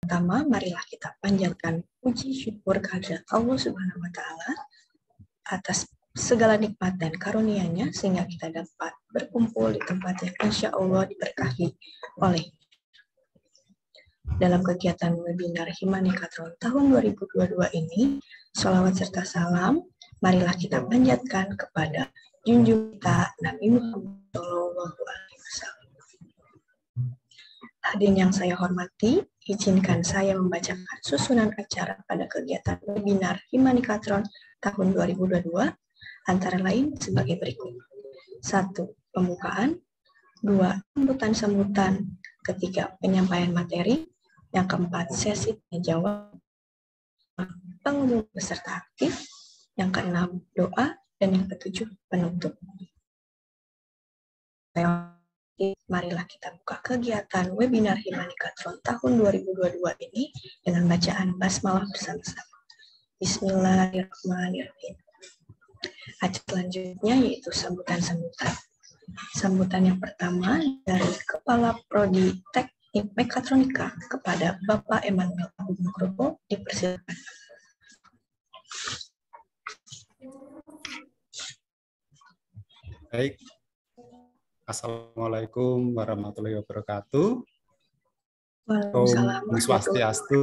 Pertama, marilah kita panjatkan puji syukur kehadirat Allah Subhanahu wa Ta'ala atas segala nikmat dan karunia-Nya sehingga kita dapat berkumpul di tempat yang insya Allah diberkahi oleh. Dalam kegiatan webinar Himanikatron tahun 2022 ini, sholawat serta salam, marilah kita panjatkan kepada junjung kita Nabi Muhammad SAW. Hadirin yang saya hormati, izinkan saya membacakan susunan acara pada kegiatan webinar Himanikatron tahun 2022, antara lain sebagai berikut. 1. Pembukaan. 2. Sambutan-sambutan. 3. Penyampaian materi. Yang keempat, sesi tanya jawab. Pengunjung peserta aktif. Yang keenam, doa. Dan yang ketujuh, penutup. Marilah kita buka kegiatan webinar Himanikatron tahun 2022 ini dengan bacaan basmalah bersama-sama. Bismillahirrahmanirrahim. Acara selanjutnya yaitu sambutan-sambutan. Sambutan yang pertama dari Kepala Prodi Teknik Mekatronika kepada Bapak Emanuel Agung Nugroho, dipersilakan. Baik. Assalamualaikum warahmatullahi wabarakatuh. Waalaikumsalam. Om Swastiastu.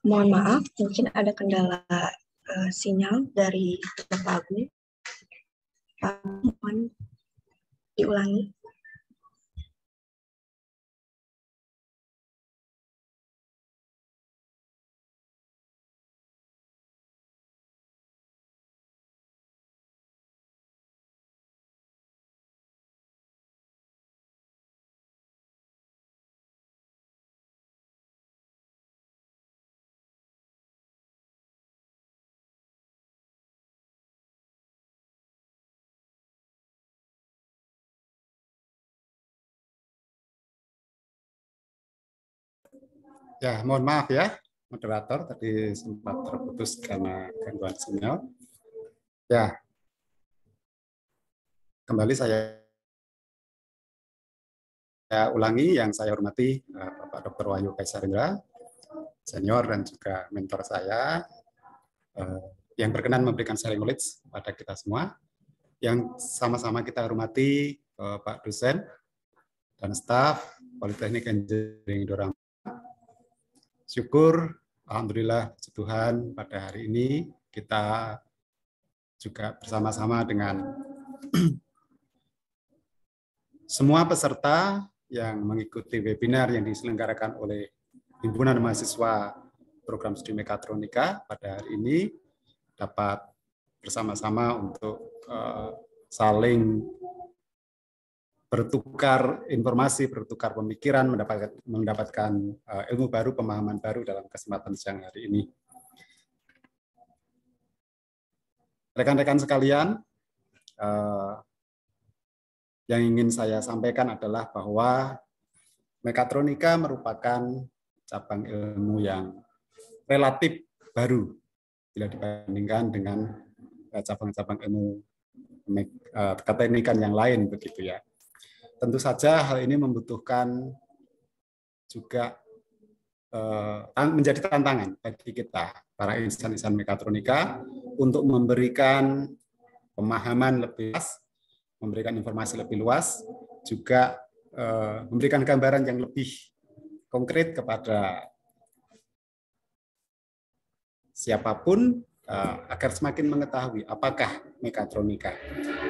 Mohon maaf, mungkin ada kendala sinyal dari Bapak Agung. Pak, mohon diulangi. Ya, mohon maaf ya, moderator tadi sempat terputus karena gangguan sinyal. Ya, kembali saya ulangi yang saya hormati Bapak Dr. Wahyu Kaisarendra, senior dan juga mentor saya, yang berkenan memberikan sharing knowledge kepada kita semua, yang sama-sama kita hormati Pak dosen dan staf Politeknik Engineering Dorama. Syukur, alhamdulillah puji Tuhan pada hari ini kita juga bersama-sama dengan semua peserta yang mengikuti webinar yang diselenggarakan oleh Himpunan Mahasiswa Program Studi Mekatronika pada hari ini dapat bersama-sama untuk saling bertukar informasi, bertukar pemikiran, mendapatkan ilmu baru, pemahaman baru dalam kesempatan siang hari ini. Rekan-rekan sekalian, yang ingin saya sampaikan adalah bahwa mekatronika merupakan cabang ilmu yang relatif baru bila dibandingkan dengan cabang-cabang ilmu keteknikan yang lain, begitu ya. Tentu saja hal ini membutuhkan juga menjadi tantangan bagi kita, para insan-insan mekatronika, untuk memberikan pemahaman lebih luas, memberikan informasi lebih luas, juga memberikan gambaran yang lebih konkret kepada siapapun agar semakin mengetahui apakah mekatronika.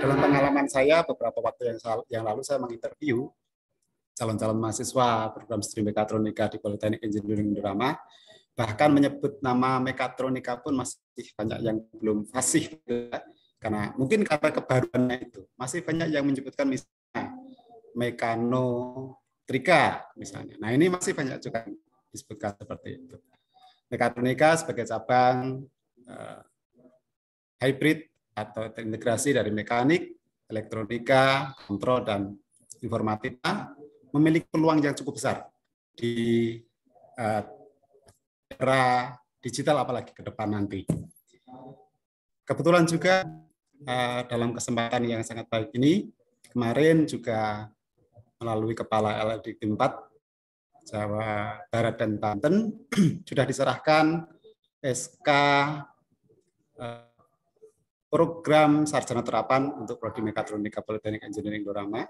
Dalam pengalaman saya beberapa waktu yang lalu saya menginterview calon-calon mahasiswa program studi mekatronika di Politeknik Engineering Dorama, bahkan menyebut nama mekatronika pun masih banyak yang belum fasih, karena kebaruannya itu masih banyak yang menyebutkan misalnya mekano elektrika misalnya. Nah, ini masih banyak juga disebutkan seperti itu. Mekatronika sebagai cabang hybrid atau terintegrasi dari mekanik, elektronika, kontrol, dan informatika memiliki peluang yang cukup besar di era digital, apalagi ke depan nanti. Kebetulan juga dalam kesempatan yang sangat baik ini, kemarin juga melalui Kepala LLD 4 Jawa Barat dan Banten sudah diserahkan SK program sarjana terapan untuk prodi Mekatronika Politeknik Engineering Indorama.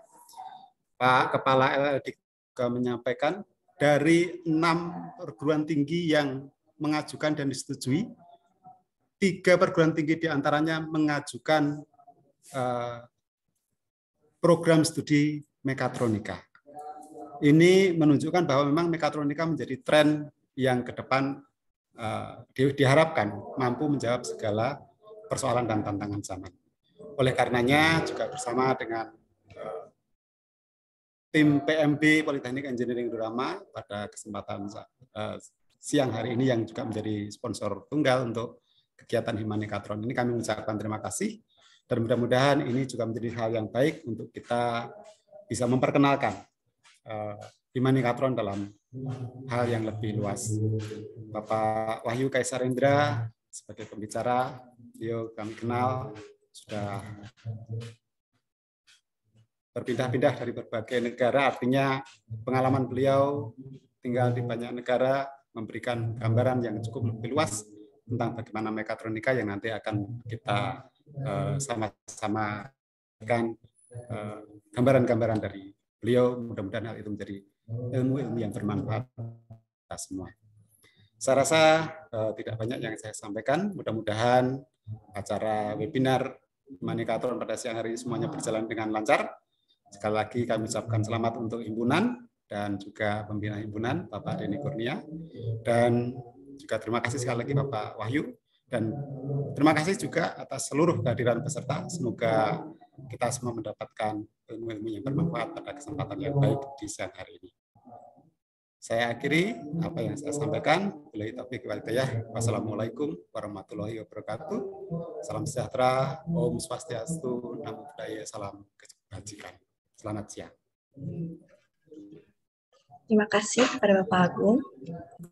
Pak Kepala LLD juga menyampaikan dari 6 perguruan tinggi yang mengajukan dan disetujui, 3 perguruan tinggi diantaranya mengajukan program studi mekatronika. Ini menunjukkan bahwa memang mekatronika menjadi tren yang ke depan diharapkan mampu menjawab segala persoalan dan tantangan zaman. Oleh karenanya juga bersama dengan tim PMB Politeknik Engineering Indorama pada kesempatan siang hari ini yang juga menjadi sponsor tunggal untuk kegiatan Himanikatron ini, kami mengucapkan terima kasih dan mudah-mudahan ini juga menjadi hal yang baik untuk kita bisa memperkenalkan Himanikatron dalam hal yang lebih luas. Bapak Wahyu Kaisarendra sebagai pembicara, beliau kami kenal sudah berpindah-pindah dari berbagai negara, artinya pengalaman beliau tinggal di banyak negara memberikan gambaran yang cukup lebih luas tentang bagaimana mekatronika yang nanti akan kita sama-sama gambaran-gambaran dari beliau. Mudah-mudahan hal itu menjadi ilmu-ilmu yang bermanfaat kita semua. Saya rasa tidak banyak yang saya sampaikan. Mudah-mudahan acara webinar Himanikatron pada siang hari ini semuanya berjalan dengan lancar. Sekali lagi kami ucapkan selamat untuk himpunan dan juga pembina himpunan Bapak Denny Kurnia, dan juga terima kasih sekali lagi Bapak Wahyu, dan terima kasih juga atas seluruh kehadiran peserta. Semoga kita semua mendapatkan ilmu-ilmu yang bermanfaat pada kesempatan yang baik di siang hari ini. Saya akhiri apa yang saya sampaikan. Billahi taufiq wal hidayah. Wassalamualaikum warahmatullahi wabarakatuh. Salam sejahtera, Om Swastiastu, Namo Buddhaya, salam kebajikan. Selamat siang. Terima kasih kepada Bapak Agung.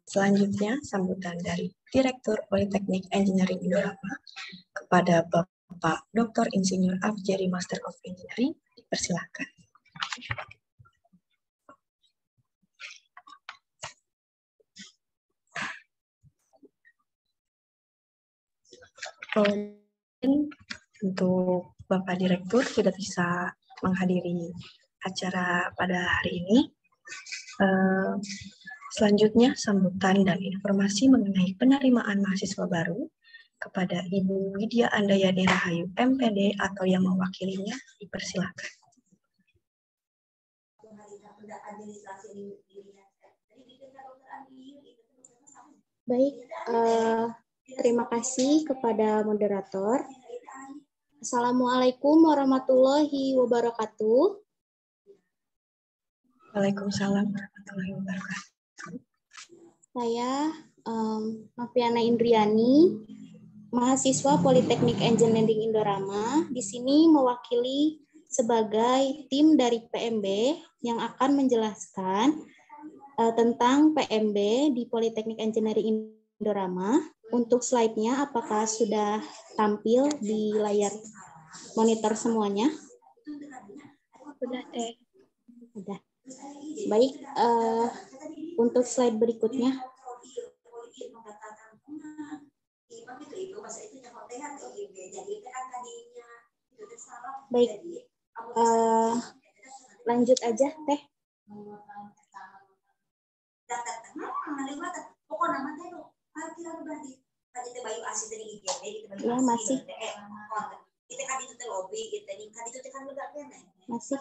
Selanjutnya, sambutan dari Direktur Politeknik Engineering Indorama kepada Bapak Dr. Insinyur Afjeri Master of Engineering. Dipersilakan. Untuk Bapak Direktur tidak bisa menghadiri acara pada hari ini. Selanjutnya, sambutan dan informasi mengenai penerimaan mahasiswa baru kepada Ibu Widya Andayani Rahayu, MPD, atau yang mewakilinya, dipersilakan. Baik, terima kasih kepada moderator. Assalamualaikum warahmatullahi wabarakatuh. Waalaikumsalam warahmatullahi wabarakatuh. Saya Noviana Indriani, mahasiswa Politeknik Engineering Indorama. Di sini mewakili sebagai tim dari PMB yang akan menjelaskan tentang PMB di Politeknik Engineering Indorama. Untuk slide-nya apakah sudah tampil di layar monitor semuanya? Sudah, Teh. Sudah. Baik, untuk slide berikutnya. Baik, lanjut aja, Teh. Ya, masih. Masih.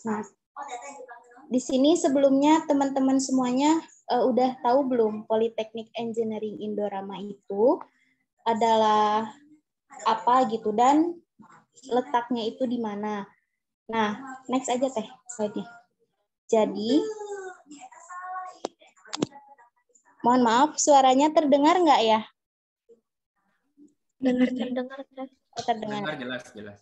Nah, di sini sebelumnya teman-teman semuanya udah tahu belum Politeknik Engineering Indorama itu adalah apa gitu dan letaknya itu di mana? Nah, next aja Teh slide-nya. Jadi, mohon maaf, suaranya terdengar nggak ya? Terdengar. Oh, terdengar. Dengar jelas, jelas.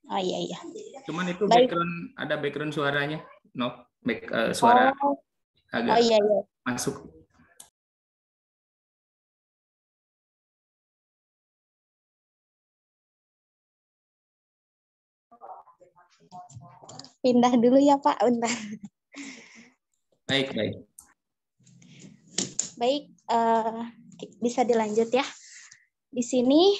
Oh iya iya. Cuman itu Baik. ada background suaranya. No, suara agak Oh iya iya. masuk. Pindah dulu ya Pak, bentar. Baik, baik. Baik, bisa dilanjut ya. Di sini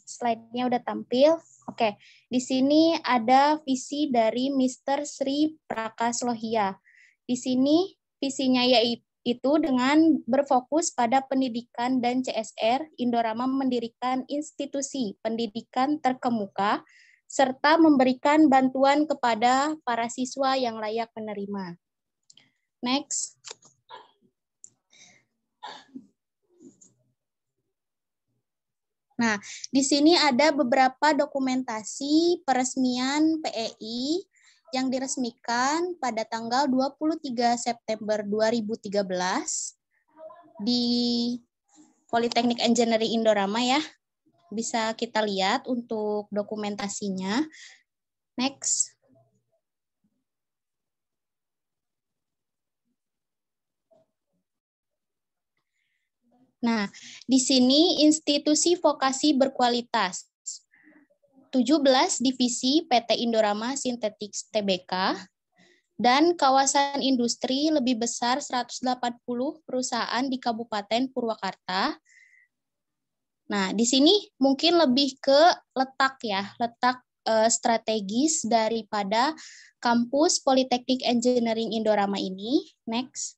slide-nya udah tampil. Oke, di sini ada visi dari Mr. Sri Prakash Lohia. Di sini visinya yaitu dengan berfokus pada pendidikan dan CSR, Indorama mendirikan institusi pendidikan terkemuka serta memberikan bantuan kepada para siswa yang layak menerima. Next. Nah, di sini ada beberapa dokumentasi peresmian PEI yang diresmikan pada tanggal 23 September 2013 di Politeknik Engineering Indorama ya. Bisa kita lihat untuk dokumentasinya. Next. Nah, di sini institusi vokasi berkualitas. 17 divisi PT Indorama Synthetics Tbk dan kawasan industri lebih besar 180 perusahaan di Kabupaten Purwakarta. Nah, di sini mungkin lebih ke letak strategis daripada kampus Politeknik Engineering Indorama ini. Next.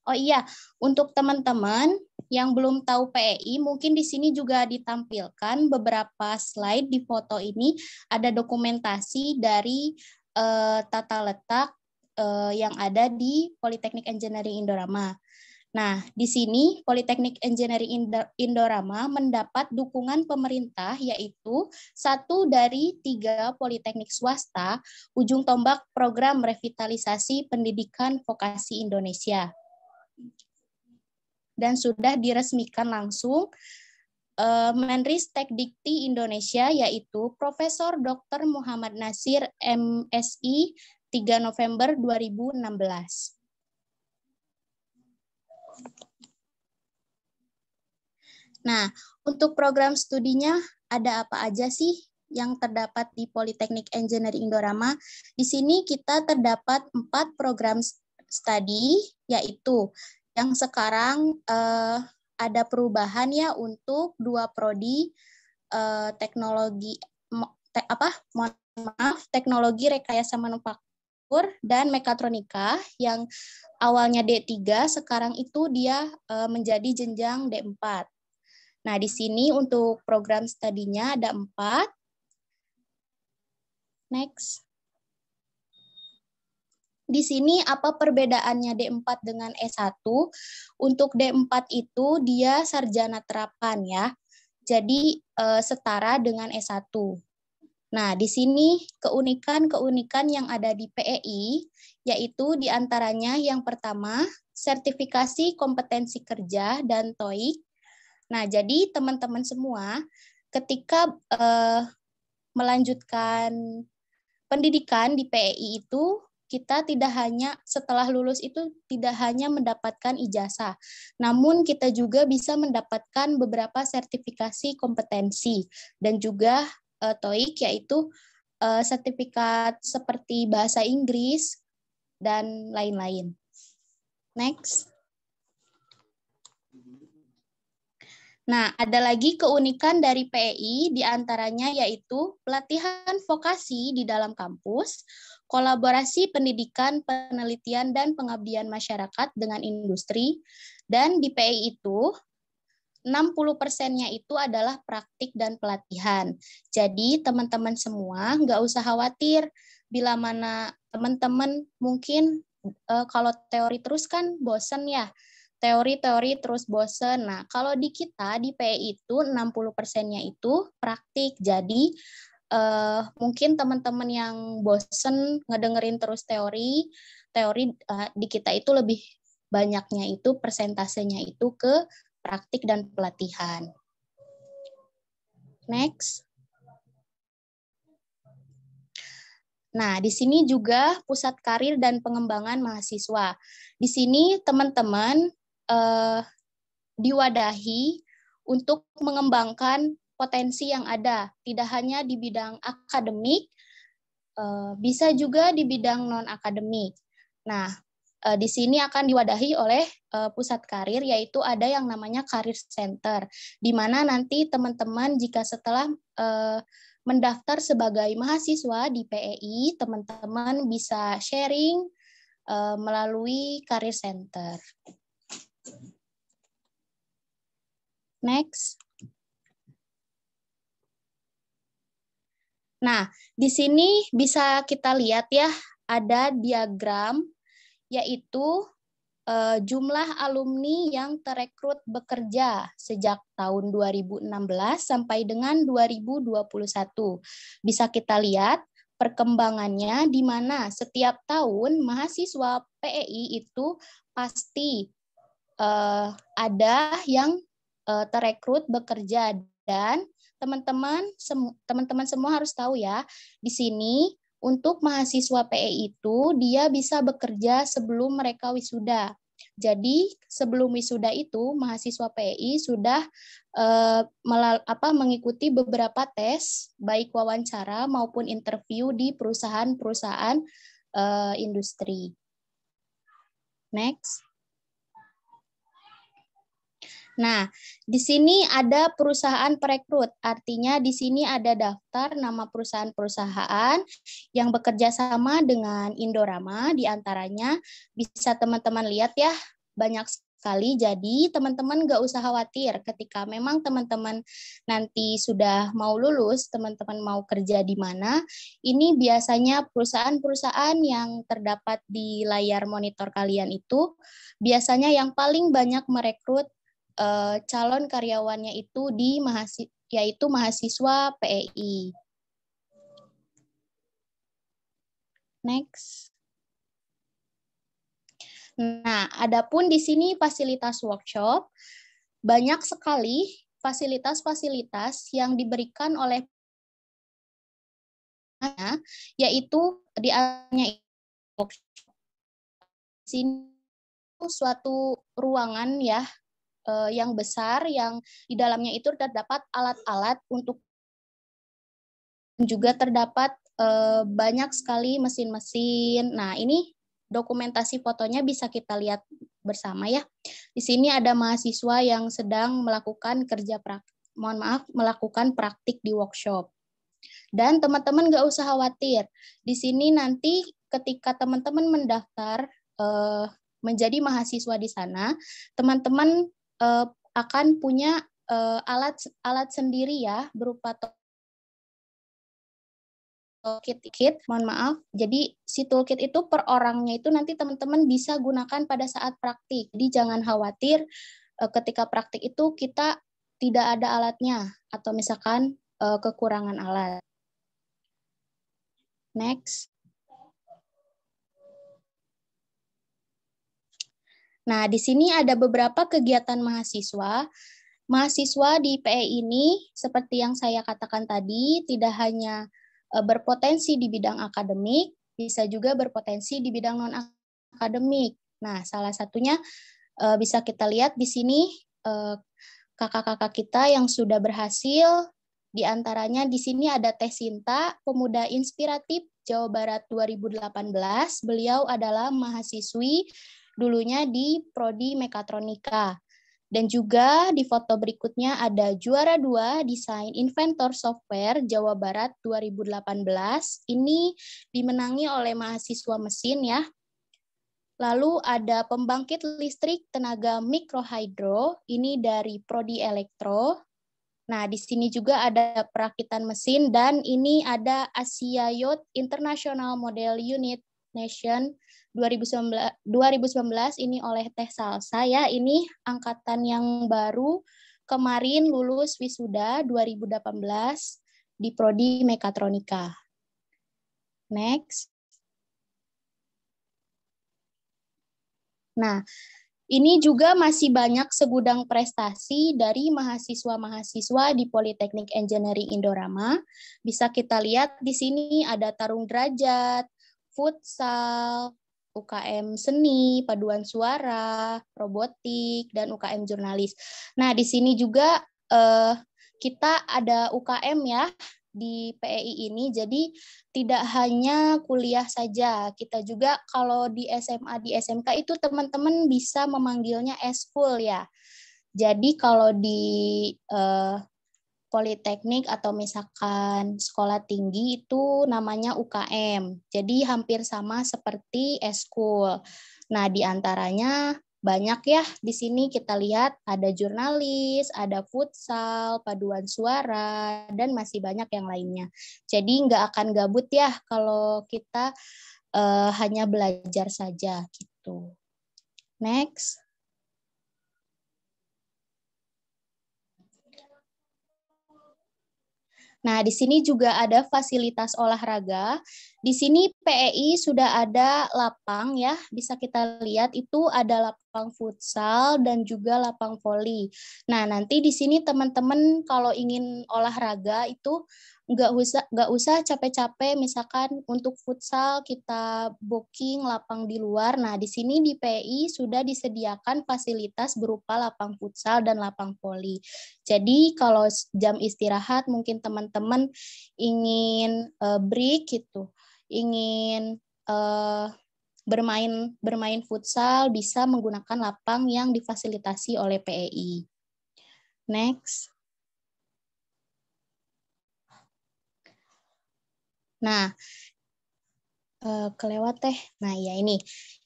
Oh iya, untuk teman-teman yang belum tahu PEI, mungkin di sini juga ditampilkan beberapa slide di foto ini, ada dokumentasi dari tata letak yang ada di Politeknik Engineering Indorama. Nah, di sini Politeknik Engineering Indorama mendapat dukungan pemerintah, yaitu 1 dari 3 politeknik swasta, ujung tombak program revitalisasi pendidikan vokasi Indonesia. Dan sudah diresmikan langsung Menristek-Dikti Indonesia, yaitu Profesor Dr. Muhammad Nasir, MSI, 3 November 2016. Nah, untuk program studinya ada apa aja sih yang terdapat di Politeknik Engineering Indorama? Di sini kita terdapat 4 program studi, yaitu yang sekarang ada perubahan ya untuk 2 prodi teknologi rekayasa manufaktur dan mekatronika yang awalnya D3, sekarang itu dia menjadi jenjang D4. Nah, di sini untuk program studinya ada 4. Next. Di sini apa perbedaannya D4 dengan S1? Untuk D4 itu dia sarjana terapan ya. Jadi setara dengan S1. Nah, di sini keunikan-keunikan yang ada di PEI, yaitu diantaranya yang pertama, sertifikasi kompetensi kerja dan TOEIC. Nah, jadi teman-teman semua, ketika melanjutkan pendidikan di PEI itu, kita tidak hanya setelah lulus itu tidak hanya mendapatkan ijazah, namun kita juga bisa mendapatkan beberapa sertifikasi kompetensi dan juga TOEIC, yaitu sertifikat seperti bahasa Inggris dan lain-lain. Next. Nah, ada lagi keunikan dari PEI, diantaranya yaitu pelatihan vokasi di dalam kampus, kolaborasi pendidikan, penelitian, dan pengabdian masyarakat dengan industri, dan di PEI itu 60%-nya itu adalah praktik dan pelatihan. Jadi teman-teman semua nggak usah khawatir bila mana teman-teman mungkin kalau teori terus kan bosen ya. Teori-teori terus bosen. Nah, kalau di kita di PEI itu 60%-nya itu praktik. Jadi mungkin teman-teman yang bosen ngedengerin terus teori di kita itu lebih banyaknya itu persentasenya itu ke praktik dan pelatihan. Next. Nah, di sini juga pusat karir dan pengembangan mahasiswa. Di sini teman-teman diwadahi untuk mengembangkan potensi yang ada, tidak hanya di bidang akademik, bisa juga di bidang non-akademik. Nah, di sini akan diwadahi oleh pusat karir, yaitu ada yang namanya Career Center, di mana nanti teman-teman jika setelah mendaftar sebagai mahasiswa di PEI, teman-teman bisa sharing melalui Career Center. Next. Nah, di sini bisa kita lihat ya, ada diagram, yaitu jumlah alumni yang terekrut bekerja sejak tahun 2016 sampai dengan 2021. Bisa kita lihat perkembangannya di mana setiap tahun mahasiswa PEI itu pasti ada yang terekrut bekerja, dan teman-teman semua harus tahu ya, di sini untuk mahasiswa PEI itu dia bisa bekerja sebelum mereka wisuda. Jadi sebelum wisuda itu mahasiswa PEI sudah mengikuti beberapa tes, baik wawancara maupun interview di perusahaan-perusahaan industri. Next. Nah, di sini ada perusahaan perekrut, artinya di sini ada daftar nama perusahaan-perusahaan yang bekerja sama dengan Indorama, diantaranya bisa teman-teman lihat ya, banyak sekali. Jadi teman-teman nggak usah khawatir ketika memang teman-teman nanti sudah mau lulus, teman-teman mau kerja di mana, ini biasanya perusahaan-perusahaan yang terdapat di layar monitor kalian itu biasanya yang paling banyak merekrut calon karyawannya itu yaitu mahasiswa PEI. Next. Nah, adapun di sini fasilitas workshop, banyak sekali fasilitas-fasilitas yang diberikan oleh yaitu di workshop. Sini suatu ruangan ya yang besar, yang di dalamnya itu terdapat alat-alat untuk, juga terdapat banyak sekali mesin-mesin. Nah, ini dokumentasi fotonya bisa kita lihat bersama ya. Di sini ada mahasiswa yang sedang melakukan melakukan praktik di workshop. Dan teman-teman nggak usah khawatir. Di sini nanti ketika teman-teman mendaftar menjadi mahasiswa di sana, teman-teman akan punya alat sendiri ya, berupa toolkit, mohon maaf. Jadi si toolkit itu per orangnya itu nanti teman-teman bisa gunakan pada saat praktik. Jadi jangan khawatir ketika praktik itu kita tidak ada alatnya atau misalkan kekurangan alat. Next. Nah, di sini ada beberapa kegiatan mahasiswa. Mahasiswa di PEI ini, seperti yang saya katakan tadi, tidak hanya berpotensi di bidang akademik, bisa juga berpotensi di bidang non-akademik. Nah, salah satunya bisa kita lihat di sini kakak-kakak kita yang sudah berhasil, di antaranya di sini ada Teh Sinta, pemuda inspiratif Jawa Barat 2018. Beliau adalah mahasiswi dulunya di Prodi Mekatronika. Dan juga di foto berikutnya ada juara 2 Desain Inventor Software Jawa Barat 2018. Ini dimenangi oleh mahasiswa mesin ya. Lalu ada pembangkit listrik tenaga mikrohidro, ini dari Prodi Elektro. Nah, di sini juga ada perakitan mesin, dan ini ada Asia Yacht International Model Unit Nation 2019 ini oleh Teh Salsa ya. Ini angkatan yang baru kemarin lulus wisuda 2018. di Prodi Mekatronika. Next. Nah, ini juga masih banyak segudang prestasi dari mahasiswa-mahasiswa di Politeknik Engineering Indorama. Bisa kita lihat di sini ada tarung derajat, futsal, UKM seni, paduan suara, robotik, dan UKM jurnalis. Nah, di sini juga kita ada UKM ya di PEI ini, jadi tidak hanya kuliah saja, kita juga kalau di SMA, di SMK itu teman-teman bisa memanggilnya eskul ya. Jadi kalau di Politeknik atau misalkan sekolah tinggi itu namanya UKM, jadi hampir sama seperti eskul. Nah, di antaranya banyak ya di sini kita lihat ada jurnalis, ada futsal, paduan suara, dan masih banyak yang lainnya. Jadi nggak akan gabut ya kalau kita hanya belajar saja gitu. Next. Nah, di sini juga ada fasilitas olahraga. Di sini PEI sudah ada lapang ya, bisa kita lihat itu ada lapang futsal dan juga lapang voli. Nah, nanti di sini teman-teman kalau ingin olahraga itu nggak usah capek-capek, misalkan untuk futsal kita booking lapang di luar. Nah, di sini di PEI sudah disediakan fasilitas berupa lapang futsal dan lapang voli. Jadi kalau jam istirahat mungkin teman-teman ingin break gitu, ingin bermain futsal bisa menggunakan lapang yang difasilitasi oleh PEI. Next. Nah, kelewat teh. Nah, ya ini.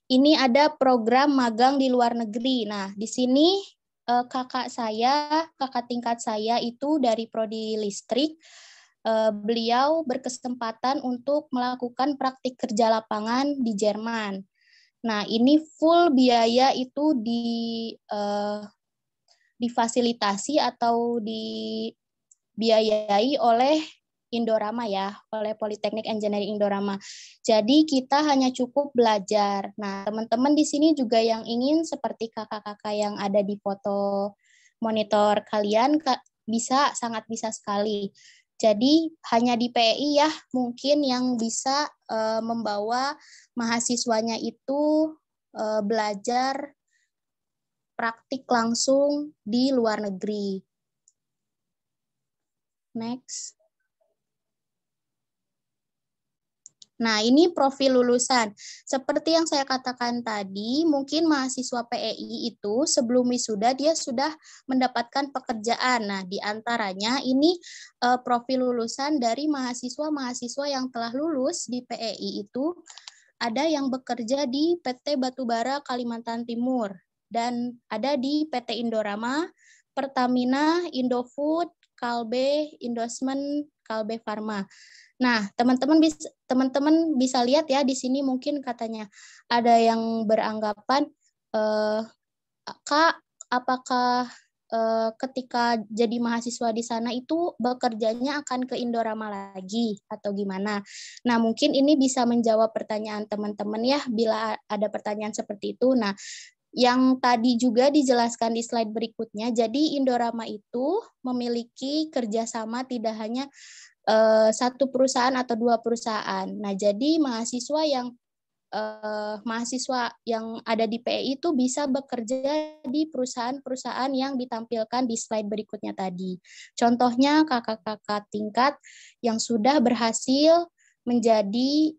Ini ada program magang di luar negeri. Nah, di sini kakak tingkat saya itu dari Prodi Listrik. Beliau berkesempatan untuk melakukan praktik kerja lapangan di Jerman. Nah, ini full biaya itu difasilitasi atau dibiayai oleh Indorama ya, oleh Politeknik Engineering Indorama. Jadi kita hanya cukup belajar. Nah, teman-teman di sini juga yang ingin seperti kakak-kakak yang ada di foto monitor kalian, sangat bisa sekali. Jadi hanya di PEI ya mungkin yang bisa membawa mahasiswanya itu belajar praktik langsung di luar negeri. Next. Nah, ini profil lulusan. Seperti yang saya katakan tadi, mungkin mahasiswa PEI itu sebelum wisuda dia sudah mendapatkan pekerjaan. Nah, di antaranya ini profil lulusan dari mahasiswa-mahasiswa yang telah lulus di PEI itu ada yang bekerja di PT Batubara Kalimantan Timur dan ada di PT Indorama, Pertamina, Indofood, Kalbe, Indosmen, Kalbe Farma. Nah, teman-teman bisa lihat ya di sini mungkin katanya ada yang beranggapan, Kak, apakah ketika jadi mahasiswa di sana itu bekerjanya akan ke Indorama lagi atau gimana? Nah, mungkin ini bisa menjawab pertanyaan teman-teman ya bila ada pertanyaan seperti itu. Nah, yang tadi juga dijelaskan di slide berikutnya, jadi Indorama itu memiliki kerjasama tidak hanya satu perusahaan atau dua perusahaan. Nah, jadi mahasiswa yang ada di PEI itu bisa bekerja di perusahaan-perusahaan yang ditampilkan di slide berikutnya tadi. Contohnya kakak-kakak tingkat yang sudah berhasil menjadi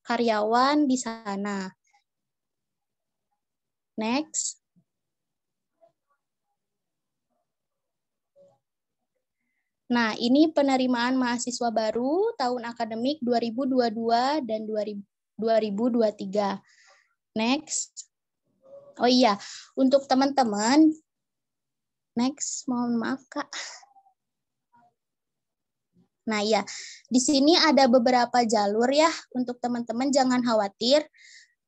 karyawan di sana. Next. Nah, ini penerimaan mahasiswa baru tahun akademik 2022 dan 2023. Next. Oh iya, untuk teman-teman, next, mohon maaf Kak. Nah ya, di sini ada beberapa jalur ya untuk teman-teman, jangan khawatir.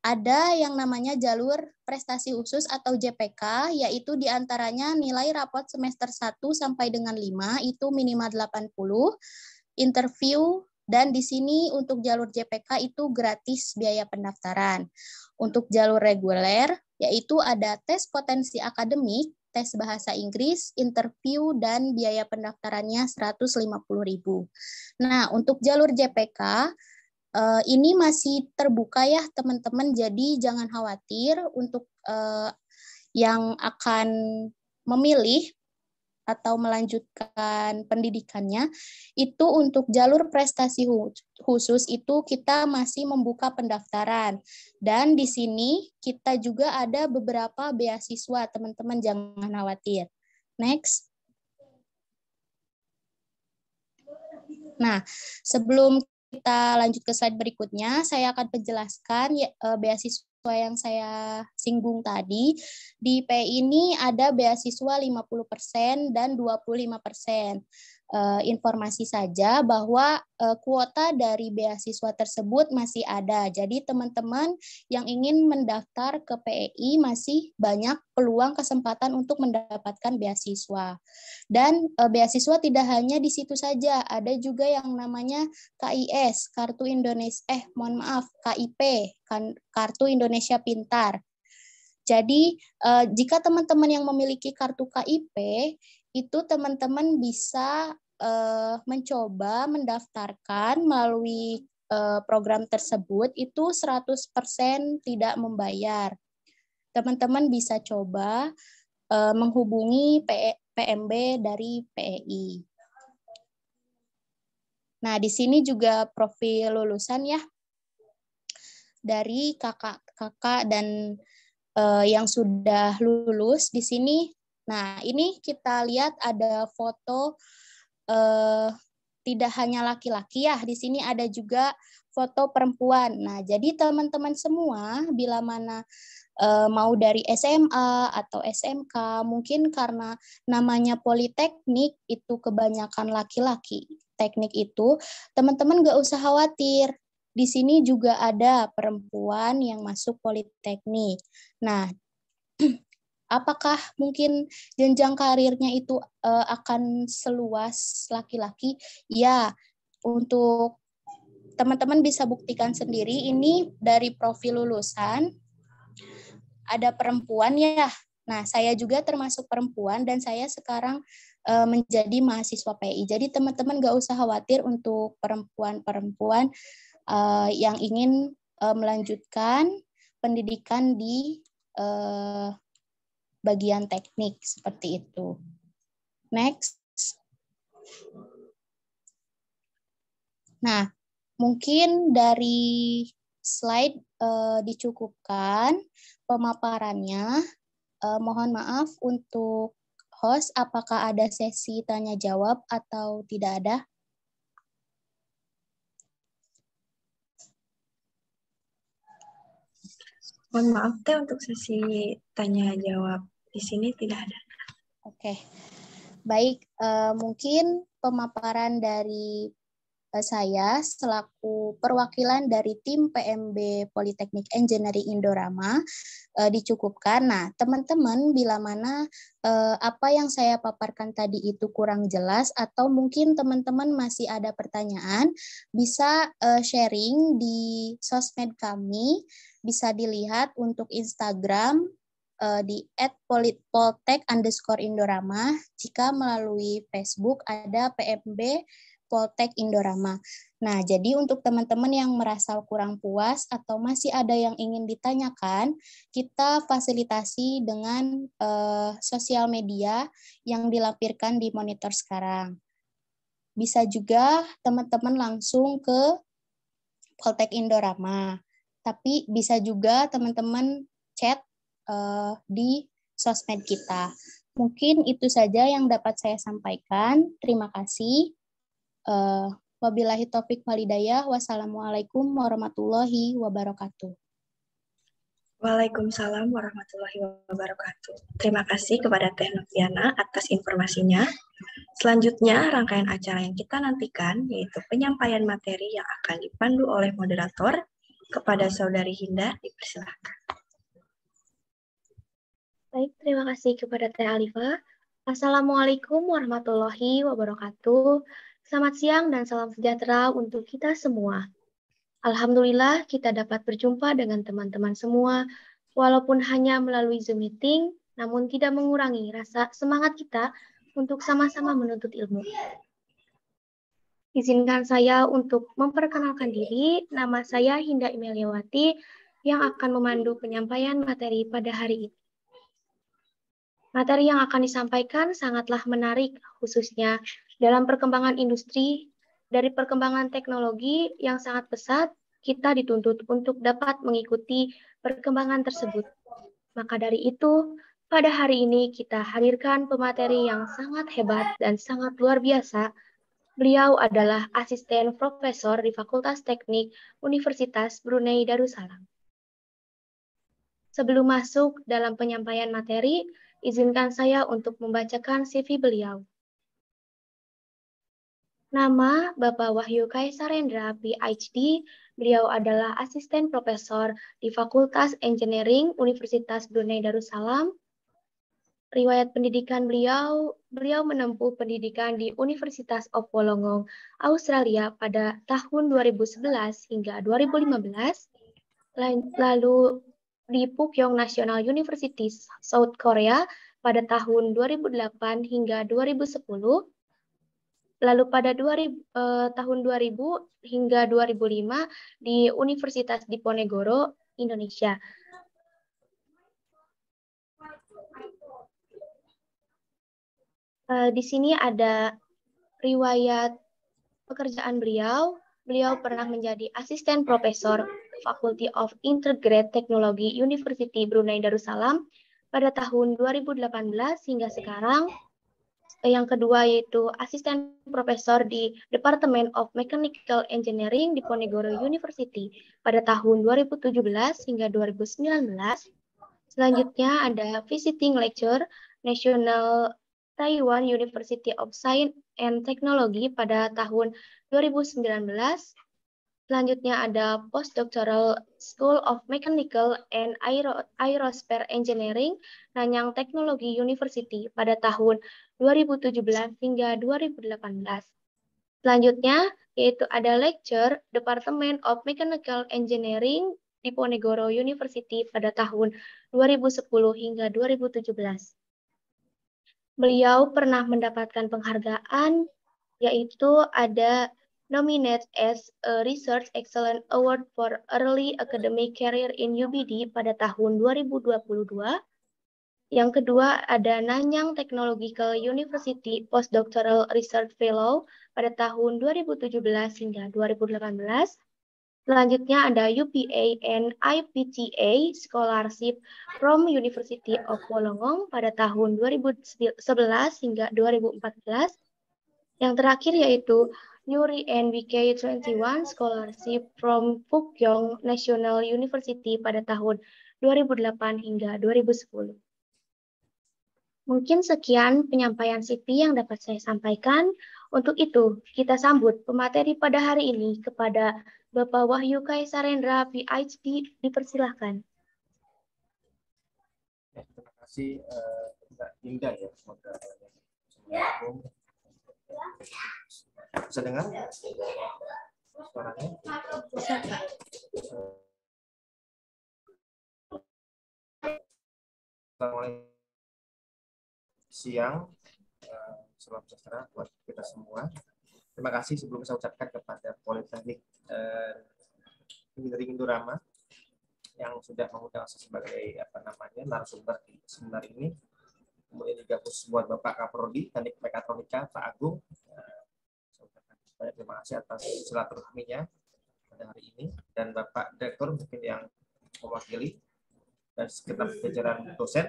ada yang namanya jalur prestasi khusus atau JPK, yaitu diantaranya nilai rapot semester 1 sampai dengan 5 itu minimal 80, interview, dan di sini untuk jalur JPK itu gratis biaya pendaftaran. Untuk jalur reguler, yaitu ada tes potensi akademik, tes bahasa Inggris, interview, dan biaya pendaftarannya 150.000. Nah, untuk jalur JPK, ini masih terbuka ya teman-teman, jadi jangan khawatir untuk yang akan memilih atau melanjutkan pendidikannya, itu untuk jalur prestasi khusus itu kita masih membuka pendaftaran. Dan di sini kita juga ada beberapa beasiswa, teman-teman jangan khawatir. Next. Nah, sebelum kita lanjut ke slide berikutnya, saya akan menjelaskan beasiswa yang saya singgung tadi. Di PI ini ada beasiswa 50% dan 25%. Informasi saja bahwa kuota dari beasiswa tersebut masih ada. Jadi teman-teman yang ingin mendaftar ke PEI masih banyak peluang kesempatan untuk mendapatkan beasiswa. Dan beasiswa tidak hanya di situ saja, ada juga yang namanya KIS, Kartu Indonesia, KIP, Kartu Indonesia Pintar. Jadi jika teman-teman yang memiliki kartu KIP, itu teman-teman bisa mencoba mendaftarkan melalui program tersebut, itu 100% tidak membayar. Teman-teman bisa coba menghubungi PMB dari PEI. Nah, di sini juga profil lulusan ya, dari kakak-kakak dan yang sudah lulus di sini. Nah, ini kita lihat ada foto tidak hanya laki-laki ya, di sini ada juga foto perempuan. Nah, jadi teman-teman semua bila mana mau dari SMA atau SMK, mungkin karena namanya politeknik itu kebanyakan laki-laki. Teknik itu, teman-teman nggak usah khawatir. Di sini juga ada perempuan yang masuk politeknik. Nah, apakah mungkin jenjang karirnya itu akan seluas laki-laki? Ya, untuk teman-teman bisa buktikan sendiri, ini dari profil lulusan, ada perempuan ya. Nah, saya juga termasuk perempuan dan saya sekarang menjadi mahasiswa PI. Jadi teman-teman nggak usah khawatir untuk perempuan-perempuan yang ingin melanjutkan pendidikan di bagian teknik seperti itu. Next. Nah, mungkin dari slide dicukupkan pemaparannya. Mohon maaf untuk host, apakah ada sesi tanya jawab atau tidak ada? Mohon maaf Teh, untuk sesi tanya jawab di sini tidak ada. Oke, baik. Mungkin pemaparan dari saya selaku perwakilan dari tim PMB Politeknik Engineering Indorama dicukupkan. Nah, teman-teman bila mana apa yang saya paparkan tadi itu kurang jelas atau mungkin teman-teman masih ada pertanyaan, bisa sharing di sosmed kami, bisa dilihat untuk Instagram di @poltek_indorama. Jika melalui Facebook ada PMB Poltek Indorama. Nah, jadi untuk teman-teman yang merasa kurang puas atau masih ada yang ingin ditanyakan, kita fasilitasi dengan sosial media yang dilampirkan di monitor sekarang. Bisa juga teman-teman langsung ke Poltek Indorama, tapi bisa juga teman-teman chat di sosmed kita. Mungkin itu saja yang dapat saya sampaikan. Terima kasih. Wabillahi taufik walhidayah. Wassalamualaikum warahmatullahi wabarakatuh. Waalaikumsalam warahmatullahi wabarakatuh. Terima kasih kepada Teh Noviana atas informasinya. Selanjutnya, rangkaian acara yang kita nantikan yaitu penyampaian materi yang akan dipandu oleh moderator Kepada Saudari Hinda, dipersilakan. Baik, terima kasih kepada Teh Alifa. Assalamualaikum warahmatullahi wabarakatuh. Selamat siang dan salam sejahtera untuk kita semua. Alhamdulillah kita dapat berjumpa dengan teman-teman semua, walaupun hanya melalui Zoom meeting, namun tidak mengurangi rasa semangat kita untuk sama-sama menuntut ilmu. Izinkan saya untuk memperkenalkan diri, nama saya Hinda Imeliawati yang akan memandu penyampaian materi pada hari ini. Materi yang akan disampaikan sangatlah menarik, khususnya dalam perkembangan industri. Dari perkembangan teknologi yang sangat pesat, kita dituntut untuk dapat mengikuti perkembangan tersebut. Maka dari itu, pada hari ini kita hadirkan pemateri yang sangat hebat dan sangat luar biasa. Beliau adalah asisten profesor di Fakultas Teknik Universitas Brunei Darussalam. Sebelum masuk dalam penyampaian materi, izinkan saya untuk membacakan CV beliau. Nama Bapak Wahyu Kaisarendra, PhD. Beliau adalah asisten profesor di Fakultas Engineering Universitas Brunei Darussalam. Riwayat pendidikan beliau menempuh pendidikan di Universitas of Wollongong, Australia pada tahun 2011 hingga 2015, lalu di Pukyong National University, South Korea pada tahun 2008 hingga 2010, lalu pada tahun 2000 hingga 2005 di Universitas Diponegoro, Indonesia. Di sini ada riwayat pekerjaan beliau. Beliau pernah menjadi asisten profesor Faculty of Integrated Technology University Brunei Darussalam pada tahun 2018 hingga sekarang. Yang kedua yaitu asisten profesor di Department of Mechanical Engineering di Diponegoro University pada tahun 2017 hingga 2019. Selanjutnya ada visiting lecturer National Taiwan University of Science and Technology pada tahun 2019. Selanjutnya ada Postdoctoral School of Mechanical and Aerospace Engineering Nanyang Technology University pada tahun 2017 hingga 2018. Selanjutnya yaitu ada lecture Department of Mechanical Engineering Diponegoro University pada tahun 2010 hingga 2017. Beliau pernah mendapatkan penghargaan, yaitu ada nominated as a Research Excellence Award for Early Academic Career in UBD pada tahun 2022. Yang kedua ada Nanyang Technological University Postdoctoral Research Fellow pada tahun 2017 hingga 2018. Selanjutnya ada UPA and IPTA Scholarship from University of Wollongong pada tahun 2011 hingga 2014. Yang terakhir yaitu Nuri and WK21 Scholarship from Pukyong National University pada tahun 2008 hingga 2010. Mungkin sekian penyampaian CV yang dapat saya sampaikan. Untuk itu, kita sambut pemateri pada hari ini kepada Bapak Wahyu Kaisarendra, PhD, dipersilahkan. Terima kasih Mbak Indah ya. Semoga Assalamualaikum. Bisa dengar suaranya? Bisa, Pak. Assalamualaikum. Siang, salam sejahtera buat kita semua. Terima kasih sebelum saya ucapkan kepada Politeknik Engineering Indorama yang sudah mengundang saya sebagai narasumber di seminar ini. Kemudian juga buat Bapak Kaprodi Teknik Mekatronika Pak Agung. Saya ucapkan banyak terima kasih atas silaturahminya pada hari ini, dan Bapak Direktur mungkin yang mewakili dan sekitar jajaran dosen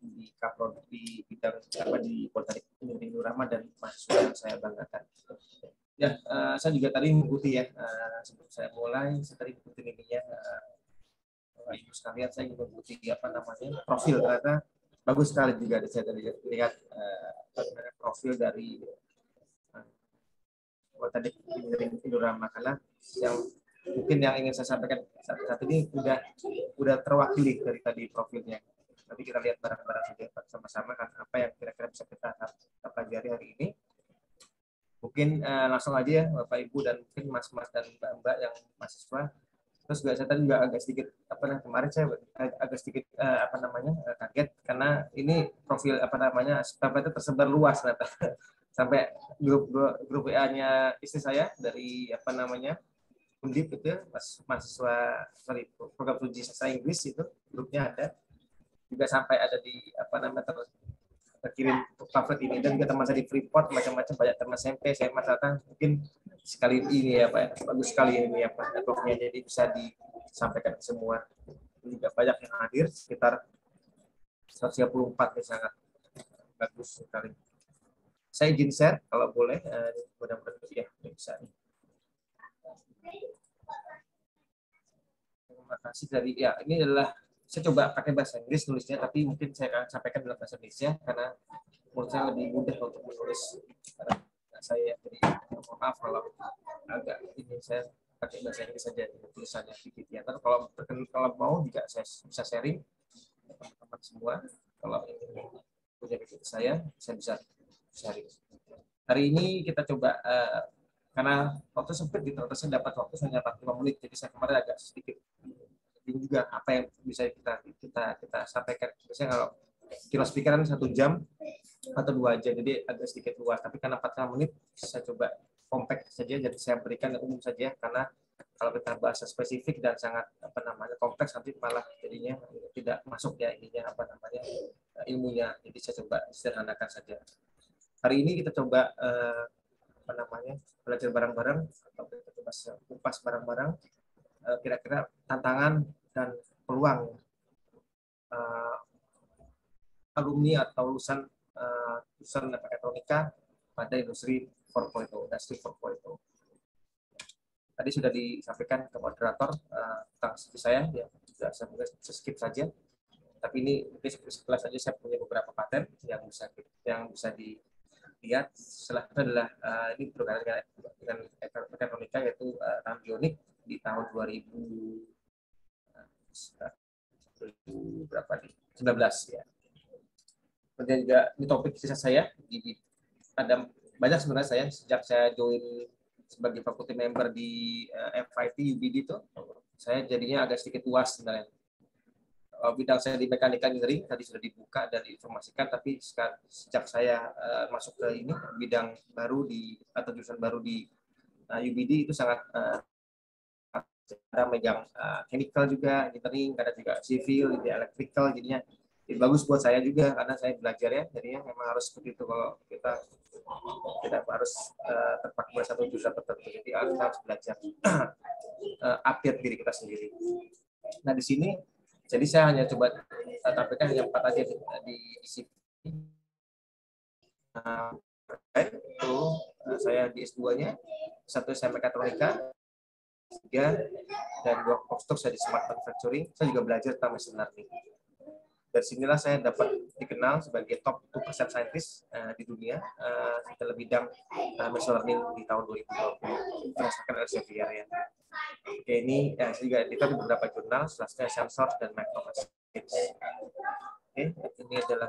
di Kaprodi di bidang di Politeknik Engineering Indorama dan mahasiswa yang saya banggakan. Ya, saya juga tadi mengikuti ya, sebelum saya mulai, saya tadi mengikuti ininya, Ibu sekalian, saya juga mengikuti profil, ternyata bagus sekali juga saya tadi lihat profil dari Politeknik Engineering Indorama, karena yang mungkin yang ingin saya sampaikan saat ini udah terwakili dari tadi profilnya. Nanti kita lihat bareng-bareng saja sama-sama kan apa yang kira-kira bisa kita pelajari hari ini. Mungkin langsung aja ya Bapak Ibu dan mungkin Mas-mas dan Mbak-mbak yang mahasiswa. Terus juga saya tadi juga agak sedikit kemarin saya agak sedikit kaget karena ini profil sampai itu tersebar luas ternyata. Sampai grup WA-nya istri saya dari Undip itu mahasiswa program studi sastra Inggris itu grupnya ada, juga sampai ada di terkirim pamflet ini, dan juga teman saya di Freeport macam-macam, banyak teman SMP, SMA ternyata mungkin sekali ini ya Pak ya, bagus sekali ini ya Pak networknya, jadi bisa disampaikan ke semua. Juga banyak yang hadir, sekitar 134 ya, sangat bagus sekali. Saya izin share kalau boleh, mudah-mudahan ya bisa. Terima kasih dari ya, ini adalah saya coba pakai bahasa Inggris nulisnya, tapi mungkin saya akan sampaikan dalam bahasa Indonesia karena menurut saya lebih mudah untuk menulis. Saya jadi mohon maaf kalau agak ini, saya pakai bahasa Inggris saja tulisannya sedikit ya. Kalau mau juga saya bisa sharing teman-teman semua. Kalau ini punya video saya bisa sharing. Hari ini kita coba karena waktu sempit gitu, terus saya dapat waktu hanya 45 menit, jadi saya kemarin agak sedikit ini juga apa yang bisa kita sampaikan. Biasanya kalau kilas pikiran 1 jam atau 2 jam, jadi agak sedikit luas. Tapi karena 45 menit, saya coba compact saja, jadi saya berikan yang umum saja. Karena kalau kita bahasa spesifik dan sangat kompleks, nanti malah jadinya tidak masuk ya ininya ilmunya. Jadi saya coba sederhanakan saja. Hari ini kita coba belajar bareng-bareng, atau kita coba kupas bareng-bareng kira-kira tantangan dan peluang alumni atau lulusan mekatronika pada industri 4.0, industri 4.0. Tadi sudah disampaikan ke moderator tentang CV saya, ya sudah saya skip saja. Tapi ini mungkin setelah saja saya punya beberapa paten yang bisa dilihat. Setelah itu adalah ini berkaitan dengan mekatronika, yaitu RAM bionik di tahun 2019 ya. Kemudian juga ini topik kisah saya. Ada banyak sebenarnya saya sejak saya join sebagai faculty member di FIT UBD itu, saya jadinya agak sedikit luas sebenarnya. Bidang saya di mechanical engineering tadi sudah dibuka dan diinformasikan, tapi sejak saya masuk ke ini bidang baru atau jurusan baru di UBD itu sangat ada megang chemical juga, engineering, ada juga civil, electrical, jadinya bagus buat saya juga karena saya belajar ya, jadinya memang harus seperti itu. Kalau kita harus terpaku pada satu jurusan tertentu, jadi kita harus belajar update diri kita sendiri. Nah di sini, jadi saya hanya coba tampilkan hanya 4 aja di CV. Itu saya di S2-nya, 1 saya mekatronika, 3 dan 2 postdoc saya di smart manufacturing. Saya juga belajar tentang machine learning. Dari sinilah saya dapat dikenal sebagai top 2% scientist di dunia dalam bidang machine learning di tahun 2020 berdasarkan Elsevier ya. Oke, ini saya juga editor di beberapa jurnal, selanjutnya Sensor dan Microplastics. Oke, ini adalah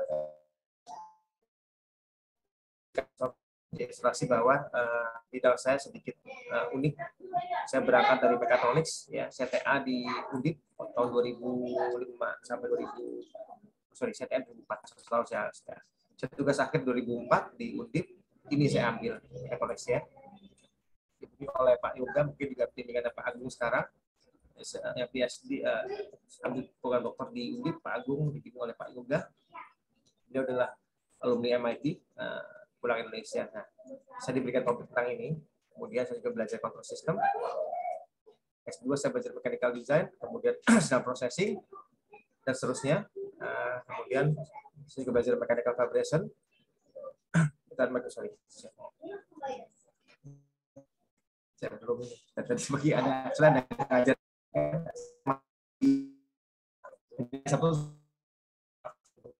ilustrasi bahwa bidang saya sedikit unik. Saya berangkat dari Mechatronics ya, CTA di Undip tahun 2005 sampai 2004 selalu saya tugas akhir 2004 di Undip, ini saya ambil Mechatronics ya. Ini oleh Pak Yoga, mungkin juga bimbingan Pak Agung sekarang yang PhD ambil program dokter di Undip, Pak Agung dibimbing oleh Pak Yoga. Dia adalah alumni MIT pulang Indonesia. Nah, saya diberikan topik tentang ini. Kemudian saya juga belajar control system. S2 saya belajar mechanical design, kemudian signal processing, dan seterusnya. Kemudian saya juga belajar mechanical vibration. Dan saya belum tadi sebagai ada selain ngajar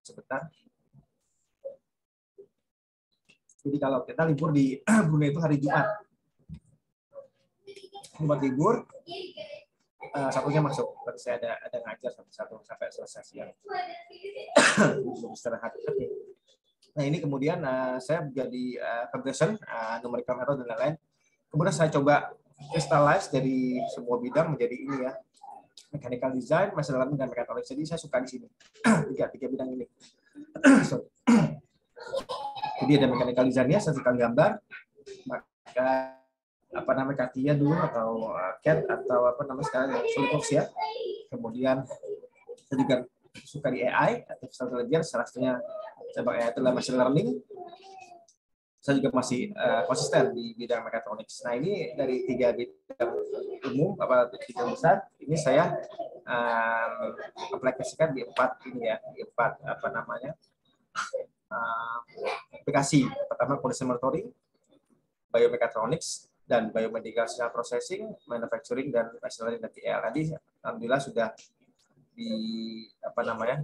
sebentar. Jadi kalau kita libur di Brunei itu hari Jumat. buat libur, satunya masuk. Berarti saya ada ngajar satu sampai selesai siang. Belum istirahat. Oke. Nah ini kemudian saya jadi conversion, numerical method dan lain-lain. Kemudian saya coba crystallize dari sebuah bidang menjadi ini ya, mechanical design, machine learning, dan mechatronics. Jadi saya suka di sini tiga bidang ini. Jadi ada mechanical design-nya, saya suka gambar, maka apa namanya CATIA dulu atau CAD atau apa namanya sekarang SolidWorks ya. Kemudian saya juga suka di AI, artificial intelligence, salah satunya coba AI itu adalah machine learning. Saya juga masih konsisten di bidang mechatronics. Nah ini dari 3 bidang umum, bidang besar, ini saya aplikasikan di 4 ini ya, di 4 apa namanya aplikasi. Pertama condition monitoring, biomechatronics, dan biomedical signal processing, manufacturing, dan machine learning dan TL. Tadi alhamdulillah sudah di apa namanya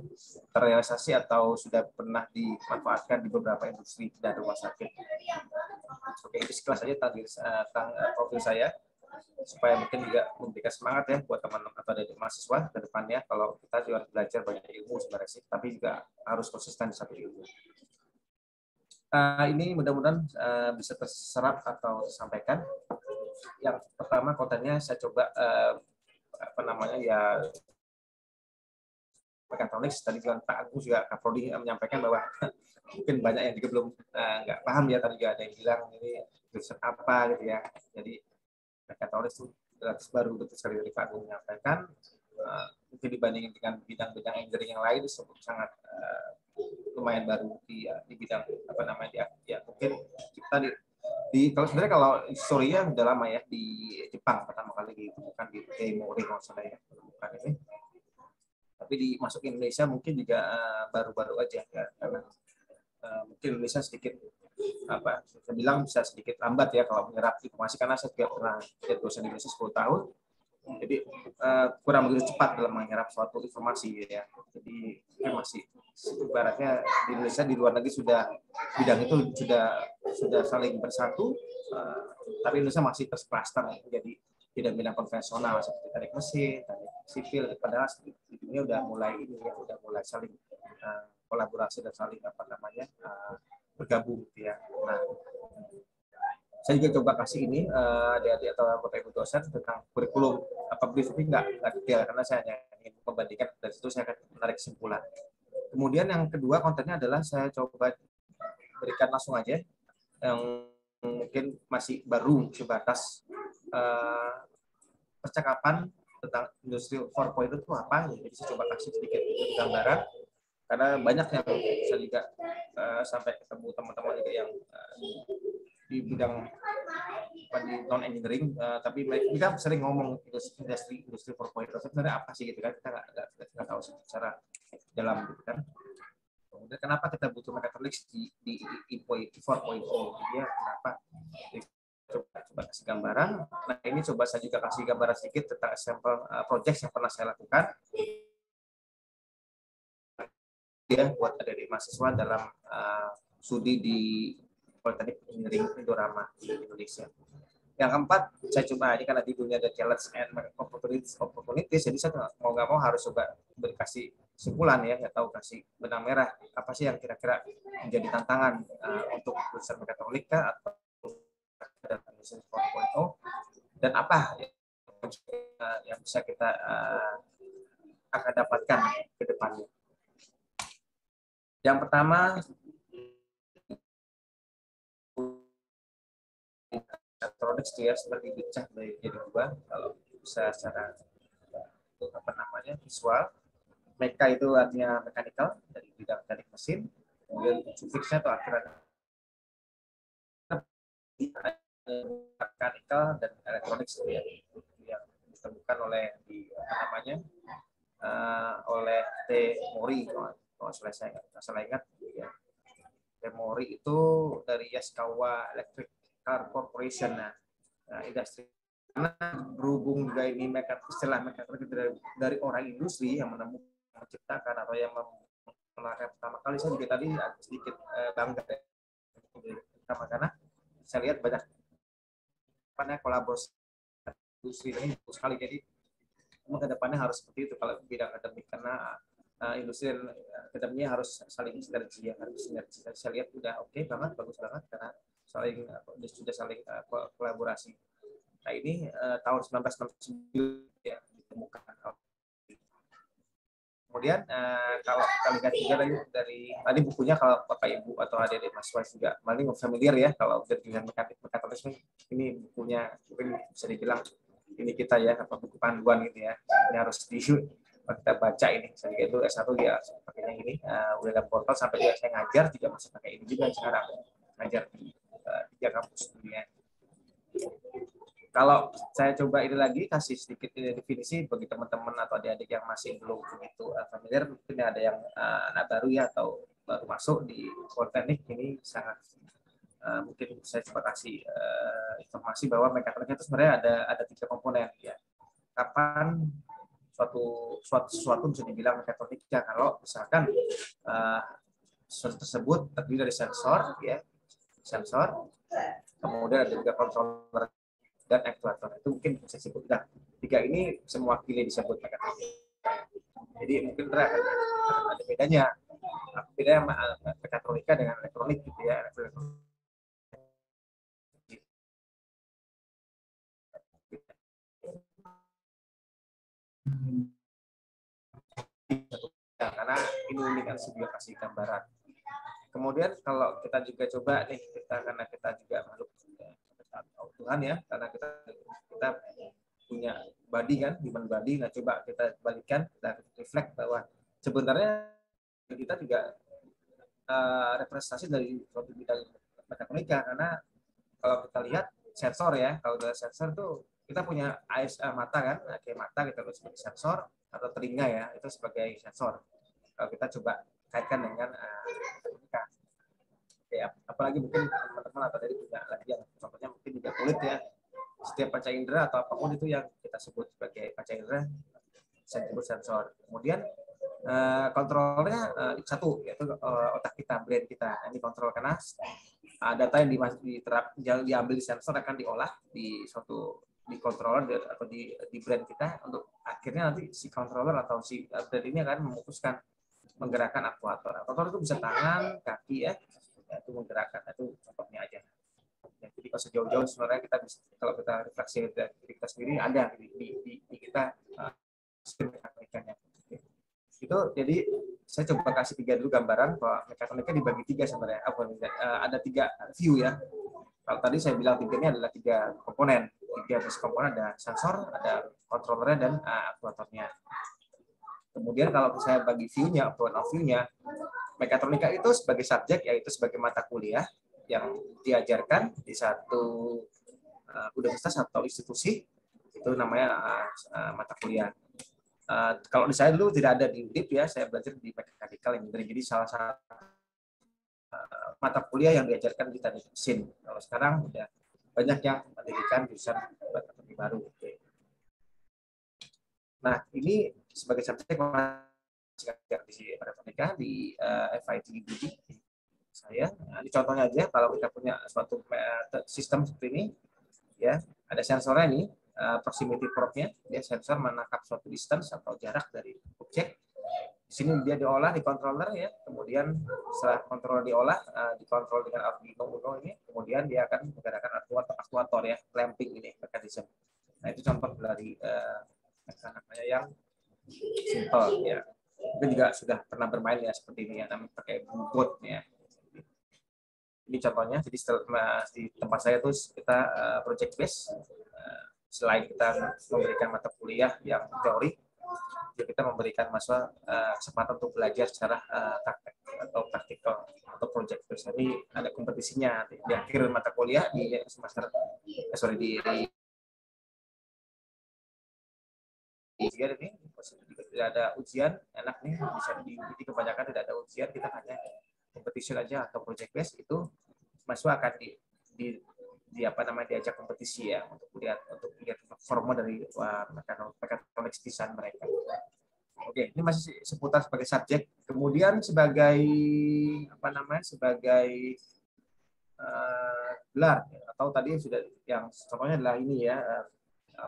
terrealisasi atau sudah pernah dimanfaatkan di beberapa industri dan rumah sakit. Oke, itu sekilas saja tentang profil saya supaya mungkin juga memberikan semangat ya buat teman-teman atau dari mahasiswa ke depannya. Kalau kita juga belajar banyak ilmu sebenarnya sih, tapi juga harus konsisten di satu ilmu. Ini mudah-mudahan bisa terserap atau disampaikan. Yang pertama kontennya saya coba apa namanya ya mechatronics. Tadi juga Pak Agus juga Kak Prodi menyampaikan bahwa mungkin banyak yang juga belum nggak paham ya. Tadi juga ada yang bilang ini jurusan apa gitu ya. Jadi mechatronics itu relatif baru, betul sekali dari Pak Agus menyampaikan. Mungkin dibandingin dengan bidang-bidang engineering yang lain itu sangat lumayan baru di bidang apa namanya ya mungkin kita kalau sebenarnya kalau historinya udah lama ya di Jepang pertama kali ditemukan di Teimori kalau salah ya bukan ini. Tapi dimasuk Indonesia mungkin juga baru-baru aja ya, karena mungkin Indonesia sedikit apa saya bilang bisa sedikit lambat ya kalau menyerap informasi, karena saya juga pernah jadi dosen di Indonesia 10 tahun, jadi kurang begitu cepat dalam menyerap suatu informasi ya. Jadi masih ibaratnya di Indonesia, di luar negeri sudah bidang itu sudah saling bersatu, tapi Indonesia masih tercluster jadi bidang-bidang konvensional seperti teknik mesin, teknik sipil, padahal di dunia udah mulai ini ya, udah mulai saling kolaborasi dan saling apa namanya bergabung gitu ya. Nah, saya juga coba kasih ini adik-adik atau Bapak Ibu dosen tentang kurikulum apa briefing nggak detail, karena saya hanya ingin membandingkan, dari situ saya akan menarik kesimpulan. Kemudian yang kedua kontennya adalah saya coba berikan langsung aja yang mungkin masih baru sebatas percakapan tentang industri 4.0 itu apa. Jadi saya coba kasih sedikit gambaran, karena banyak yang saya juga sampai ketemu teman-teman juga yang di bidang di non engineering, tapi mereka sering ngomong industri 4.0 sebenarnya apa sih gitu kan, kita nggak tahu secara dalam gitu kan. Kemudian kenapa kita butuh mechatronics di 4.0 dia kenapa? Coba kasih gambaran. Nah ini coba saya juga kasih gambaran sedikit tentang sampel project yang pernah saya lakukan ya buat adik-adik mahasiswa dalam studi di Politeknik Engineering Indorama di Indonesia. Yang keempat, saya coba ini karena di dunia ada challenge and opportunities, jadi saya mau nggak mau harus coba berkasih kesimpulan ya, nggak tahu kasih benang merah apa sih yang kira-kira menjadi tantangan untuk jurusan mekatronika atau industri 4.0 dan apa yang bisa kita akan dapatkan ke depannya. Yang pertama, mechatronics dia seperti dipecah jadi dua, kalau bisa secara apa namanya visual. Meka itu artinya mechanical, dari bidang teknik mesin, kemudian sufiksnya atau akhiran mechanical dan electronics ya, yang ditemukan oleh apa namanya oleh T. Mori kalau salah ingat ya. T. Mori itu dari Yaskawa Electric Car Corporation. Nah, industri karena berhubung juga ini istilah mekatronik dari orang industri yang menciptakan atau yang menerapkan pertama kali, saya juga tadi sedikit bangga karena saya lihat banyak kolaborasi industri ini bagus sekali. Jadi memang ke depannya harus seperti itu kalau bidang akademik, karena industri dan akademiknya harus saling sinergi ya, harus sinergi. Saya lihat udah oke banget, bagus banget karena saling sudah saling kolaborasi. Nah ini tahun 1969 ya ditemukan. Kemudian kalau kita lihat juga dari tadi bukunya, kalau Bapak Ibu atau adik-adik mahasiswa juga paling familiar ya kalau dengan mekatronik, ini bukunya mungkin bisa dibilang ini kita ya, apa buku panduan gitu ya. Ini harus kita baca ini. Saya itu S1 ya pakainya ini, udah ada portal sampai juga saya ngajar juga masih pakai ini juga sekarang, ngajar di 3 kampus dunia. Kalau saya coba ini lagi kasih sedikit definisi bagi teman-teman atau adik-adik yang masih belum begitu familiar, mungkin ada yang anak baru ya atau baru masuk di Politeknik, ini sangat mungkin saya coba kasih informasi bahwa mekatronika itu sebenarnya ada 3 komponen ya. Kapan sesuatu bisa dibilang mekatronika kalau misalkan sesuatu tersebut terdiri dari sensor ya, kemudian ada juga kontroler dan aktuator. Itu mungkin bisa disebut. Nah, 3 ini semua mewakili disebut mekatronika. Jadi mungkin ada bedanya. Bedanya mekatronika dengan elektronik gitu ya. Karena ini unik kan sebuah kasih gambaran. Kemudian kalau kita juga coba nih, karena kita juga makhluk Tuhan ya, karena kita punya body kan, human body. Nah coba kita balikan dan reflect bahwa sebenarnya kita juga representasi dari suatu bidang mekatronika, karena kalau kita lihat sensor ya, kalau dari sensor tuh kita punya mata kan, kayak mata kita sebagai sensor, atau telinga ya itu sebagai sensor. Kalau kita coba kaitkan dengan mekatronika. Ya, apalagi mungkin teman-teman atau dari juga lagi yang contohnya mungkin juga kulit ya, setiap panca indera atau apapun itu yang kita sebut sebagai panca indera saya sebut sensor. Kemudian kontrolnya satu yaitu otak kita, brain kita. Ini kontrol karena data yang diambil di sensor akan diolah di controller atau di brain kita, untuk akhirnya nanti si controller atau si brain ini akan memutuskan menggerakkan aktuator. Aktuator itu bisa tangan, kaki ya, itu menggerakkan. Itu contohnya aja. Ya, jadi kalau sejauh-jauh sebenarnya kita bisa, kalau kita refleksi dari diri kita sendiri ada di kita mekatronikanya. Itu jadi saya coba kasih 3 dulu gambaran bahwa mekatronika dibagi 3 sebenarnya. Ada 3 view ya. Kalau tadi saya bilang 3 ini adalah 3 komponen. 3 komponen, ada sensor, ada controllernya dan aktuatornya. Kemudian kalau saya bagi view-nya, point of view-nya, mekatronika itu sebagai subjek, yaitu sebagai mata kuliah yang diajarkan di satu universitas atau institusi, itu namanya mata kuliah. Kalau di saya dulu tidak ada di UNDIP ya, saya belajar di Mechanical Engineering, jadi salah satu mata kuliah yang diajarkan di teknik mesin. Kalau sekarang udah banyak yang mendirikan jurusan lebih baru. Nah, ini sebagai subjek di mekatronika di FIT Budi saya. Nah, ini contohnya aja kalau kita punya suatu sistem seperti ini, ya ada sensornya nih, proximity probe-nya, ya sensor menangkap suatu distance atau jarak dari objek. Di sini dia diolah di controller ya, kemudian setelah controller diolah, dikontrol dengan Arduino Uno ini, kemudian dia akan menggerakkan aktuator ya, clamping ini mekanisme. Nah itu contoh dari namanya yang simple ya. Mungkin juga sudah pernah bermain ya seperti ini ya, namanya pakai bot ya. Ini contohnya. Jadi di tempat saya tuh kita project base. Selain kita memberikan mata kuliah yang teori, juga kita memberikan mahasiswa kesempatan untuk belajar secara praktek atau praktikal atau project base. Jadi ada kompetisinya di akhir mata kuliah di semester di ujian ini tidak ada ujian, enak nih, bisa di kebanyakan tidak ada ujian, kita hanya competition aja atau project base. Itu mahasiswa akan diajak kompetisi ya untuk lihat performa dari mekatronik desain mereka. Oke, ini masih seputar sebagai subjek. Kemudian sebagai gelar atau tadi sudah yang contohnya adalah ini ya,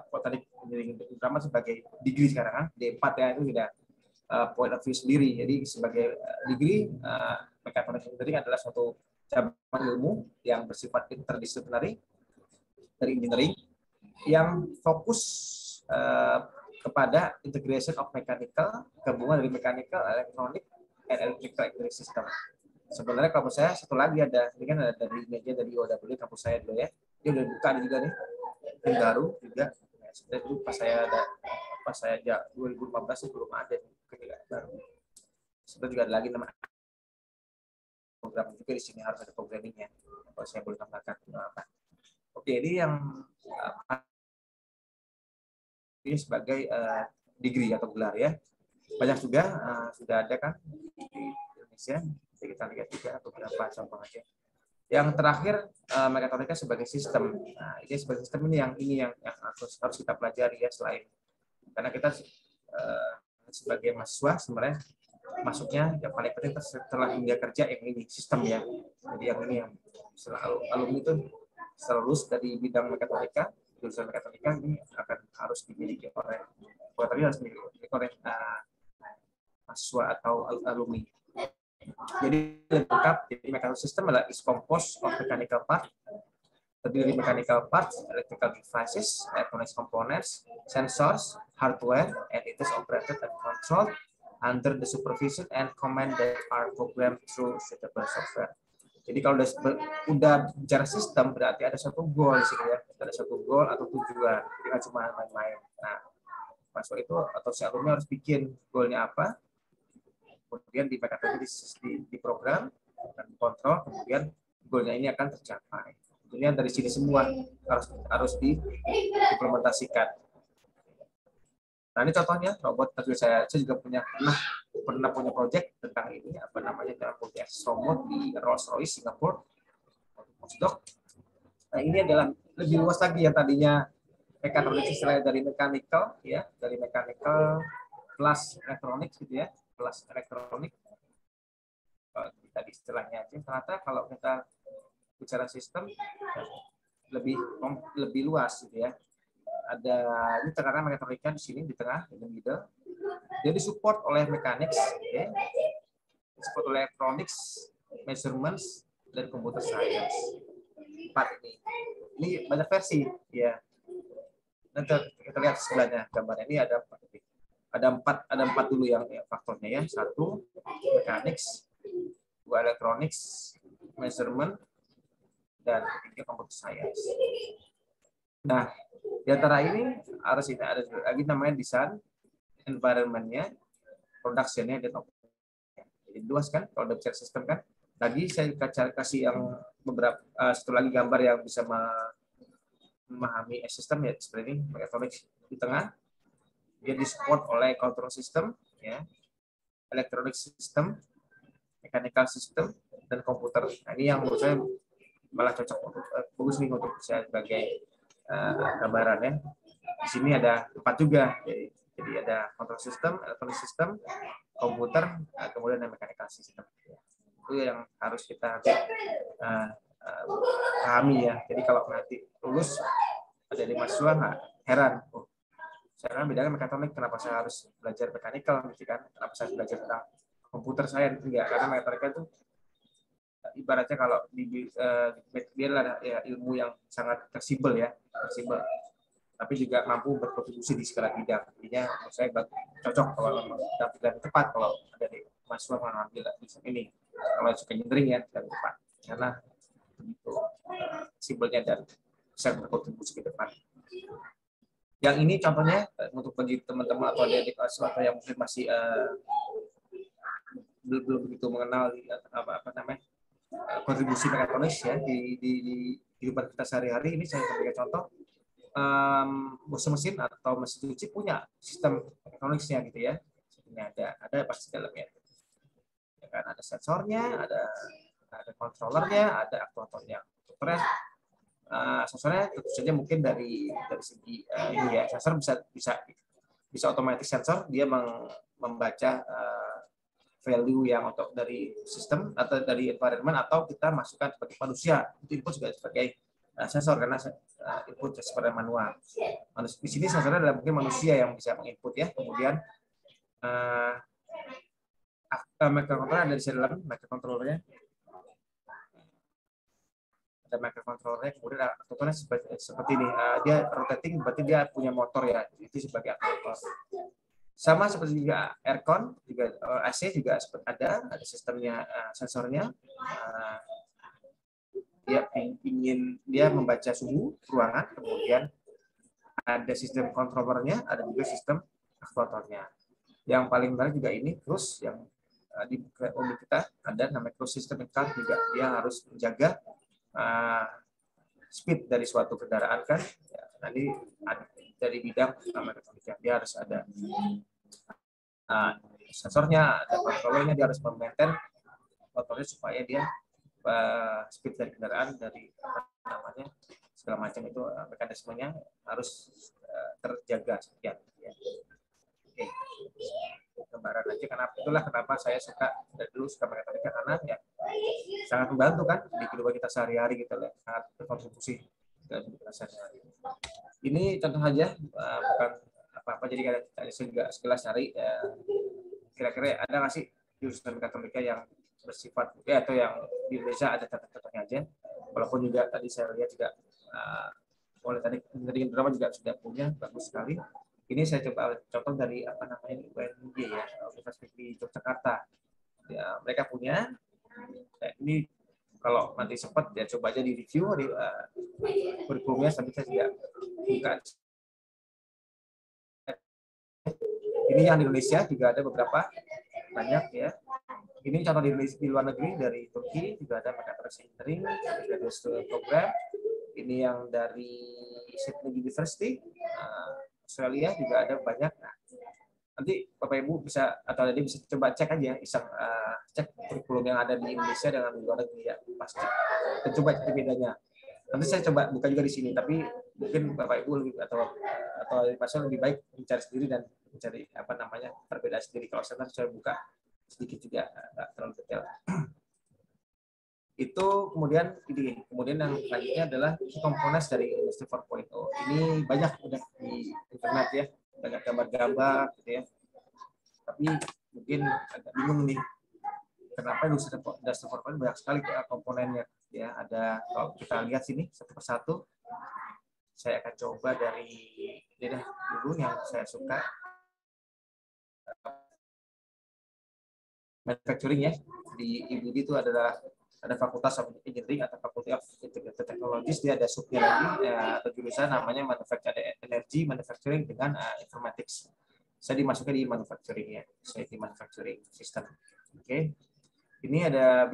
Photonic Engineering Drama sebagai degree sekarang kan, D4 ya, itu sudah point of view sendiri. Jadi sebagai degree, Mechatronics Engineering adalah suatu cabang ilmu yang bersifat interdisciplinary dari engineering yang fokus kepada integration of mechanical, gabungan dari mechanical, electronic, and electrical engineering system. Sebenarnya kalau saya satu lagi ada, ini kan ada dari meja dari OW kampus saya dulu ya, dia udah buka juga nih, yang baru juga. Sebenarnya dulu pas saya 2015 belum ada baru. Sebenarnya juga ada lagi nama program juga di sini, harus ada programmingnya. Kalau saya boleh tambahkan apa? Oke, ini yang ini sebagai degree atau gelar ya. Banyak juga sudah ada kan di Indonesia. Jadi kita lihat juga beberapa contoh aja. Yang terakhir mekatronika sebagai sistem. Nah, ini sebagai sistem ini yang harus kita pelajari ya, selain karena kita sebagai mahasiswa sebenarnya masuknya yang paling penting setelah dunia kerja yang ini sistem ya. Jadi yang ini yang alumni itu lulus dari bidang mekatronika, jurusan mekatronika ini akan harus dimiliki oleh harus dimiliki oleh mahasiswa atau alumni. Jadi lengkap, jadi mechanical system adalah is composed of mechanical part, terdiri dari mechanical parts, electrical devices, electronic components, sensors, hardware, and it is operated and controlled under the supervision and command that are programmed through suitable software. Jadi kalau udah bicara sistem berarti ada satu goal sih ya, ada satu goal atau tujuan, tidak cuma main-main. Nah, mahasiswa itu atau si alumni harus bikin goalnya apa, kemudian di program dan dikontrol, kemudian goalnya ini akan tercapai. Tentunya dari sini semua harus diimplementasikan. Nah, ini contohnya robot. Tapi saya juga pernah punya project tentang ini, apa namanya, dalam multi-axis robot di Rolls-Royce Singapura. Nah, ini adalah lebih luas lagi yang tadinya mekatronik istilahnya dari mechanical ya, dari mechanical plus elektronik gitu ya, plus elektronik. Tadi istilahnya aja. Ternyata kalau kita bicara sistem lebih luas gitu ya. Ada ini tekanan mekatronika di sini di tengah, di middle. Dia disupport oleh mechanics, okay. Disupport oleh electronics, measurements, dan computer science. 4 ini. Ini banyak versi ya. Nanti kita lihat sebelahnya gambarnya ini ada empat dulu yang faktornya ya. 1 mechanics, 2 electronics, measurement, dan 3 computer science. Nah, di antara ini harus ada lagi namanya design, environment-nya, production-nya, dan operation-nya. Jadi luas kan kalau udah bicara sistem kan. Lagi saya kasih yang beberapa satu lagi gambar yang bisa memahami sistem ya, seperti ini, mekatronik di tengah. Dia disupport oleh control system ya, electronic system, mechanical system, dan komputer. Nah, ini yang menurut saya malah cocok bagus nih untuk saya sebagai gambaran ya. Di sini ada 4 juga. Jadi ada control system, electronic system, komputer, kemudian ada mechanical system. Itu yang harus kita pahami ya. Jadi kalau nanti lulus ada di mahasiswa nggak heran, saya kan bedakan mekatronik, kenapa saya harus belajar mechanical gitu kan? Kenapa saya harus belajar tentang komputer science? Enggak, karena mekatronika itu ibaratnya kalau dia adalah ya, ilmu yang sangat fleksibel ya, fleksibel, tapi juga mampu berkontribusi di segala bidang. Jadinya menurut saya cocok kalau dalam pilihan tepat kalau ada di mahasiswa mengambil ini. Kalau suka engineering ya dan tepat, karena itu fleksibelnya dan bisa berkontribusi ke depan. Yang ini contohnya untuk bagi teman-teman atau adik-adik mahasiswa yang mungkin masih belum begitu mengenal apa namanya kontribusi mekatronik ya di kehidupan kita sehari-hari. Ini saya berikan contoh, mesin atau mesin cuci punya sistem elektroniknya gitu ya. Ini ada pasti dalamnya. Ya kan, ada sensornya, ada controllernya, ada aktuatornya. Sensornya tentu saja mungkin dari segi ini ya, sensor bisa otomatis sensor dia membaca value yang untuk dari sistem atau dari environment atau kita masukkan sebagai manusia, itu input juga sebagai sensor karena input seperti manual. Di sini sensornya adalah mungkin manusia yang bisa menginput ya. Kemudian microcontroller ada di dalam microcontrollernya. Ada microcontrollernya, kemudian aktuatornya seperti ini. Dia rotating, berarti dia punya motor ya. Itu sebagai aktuator. Sama seperti juga aircon, juga AC juga ada sistemnya sensornya. Dia membaca suhu ruangan, kemudian ada sistem controllernya, ada juga sistem aktuatornya. Yang paling menarik juga ini cruise yang di mobil kita ada namanya cruise system car juga, dia harus menjaga speed dari suatu kendaraan kan. Ya, nanti dari bidang mekatronika dia harus ada sensornya, ada controllernya, dia harus memaintain motornya supaya dia speed dari kendaraan, dari namanya segala macam itu mekanismenya harus terjaga sekian. Ya. Oke, gambaran aja itulah kenapa saya dari dulu suka mekatronika, karena ya sangat membantu kan di kehidupan kita sehari-hari gitu lah, sangat berkontribusi dalam kehidupan sehari-hari. Ini contoh saja, bukan apa-apa, jadi saya juga sekilas cari kira-kira ada nggak sih jurusan mekatronika yang bersifat atau yang di Indonesia ada contoh-contohnya aja. Walaupun juga tadi saya lihat juga oleh tadi drama juga sudah punya, bagus sekali. Ini saya coba contoh dari UNJ ya, Universitas di Yogyakarta. Ya, mereka punya. Ini kalau nanti sempat ya coba aja di review di kurikulumnya, sampai saya juga buka. Ini yang di Indonesia juga ada beberapa banyak ya. Ini contoh di luar negeri, dari Turki juga ada Mechatronics Engineering graduate program. Ini yang dari Sydney University, Australia juga ada banyak. Nah, nanti Bapak Ibu bisa atau ada bisa coba cek aja, cek kurikulum yang ada di Indonesia dengan di luar negeri ya, pasti. Dan coba cek bedanya. Nanti saya coba buka juga di sini, tapi mungkin Bapak Ibu lebih atau pasien lebih baik mencari sendiri dan mencari perbedaan sendiri. Kalau saya buka sedikit juga, nggak terlalu detail. Itu kemudian yang selanjutnya adalah komponen dari Industri 4.0. Ini banyak udah di internet ya, banyak gambar-gambar gitu ya. Tapi mungkin agak bingung nih, kenapa Industri 4.0 banyak sekali komponennya ya. Ada, kalau kita lihat sini satu persatu, saya akan coba dari ini dulu yang saya suka. Manufacturing ya, di IBD itu ada Fakultas of Engineering atau Faculty of Integrated Technologies, dia ada subnya lagi atau jurusan namanya Energy Manufacturing dengan Informatics. Saya dimasukkan di manufacturing ya, saya di manufacturing system. Oke. Ini ada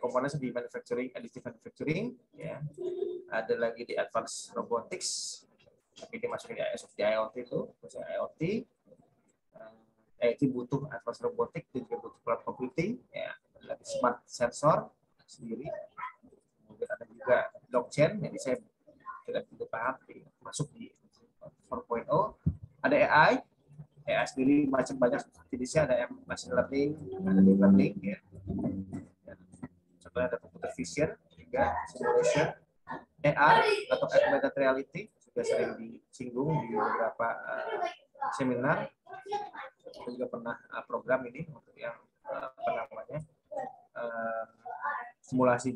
komponen di manufacturing, additive manufacturing ya. Ada lagi di advanced robotics, tapi dimasukin di IoT itu, IoT. IoT butuh advanced robotics, juga butuh cloud computing ya, ada smart sensor sendiri. Kemudian ada juga blockchain, jadi saya tidak begitu paham, masuk di 4.0. Ada AI sendiri macam banyak jenisnya, ada machine learning, ada deep learning ya. Contohnya ada computer vision, juga simulation, AR atau augmented reality juga sering disinggung di beberapa seminar. Saya juga pernah program ini untuk yang simulasi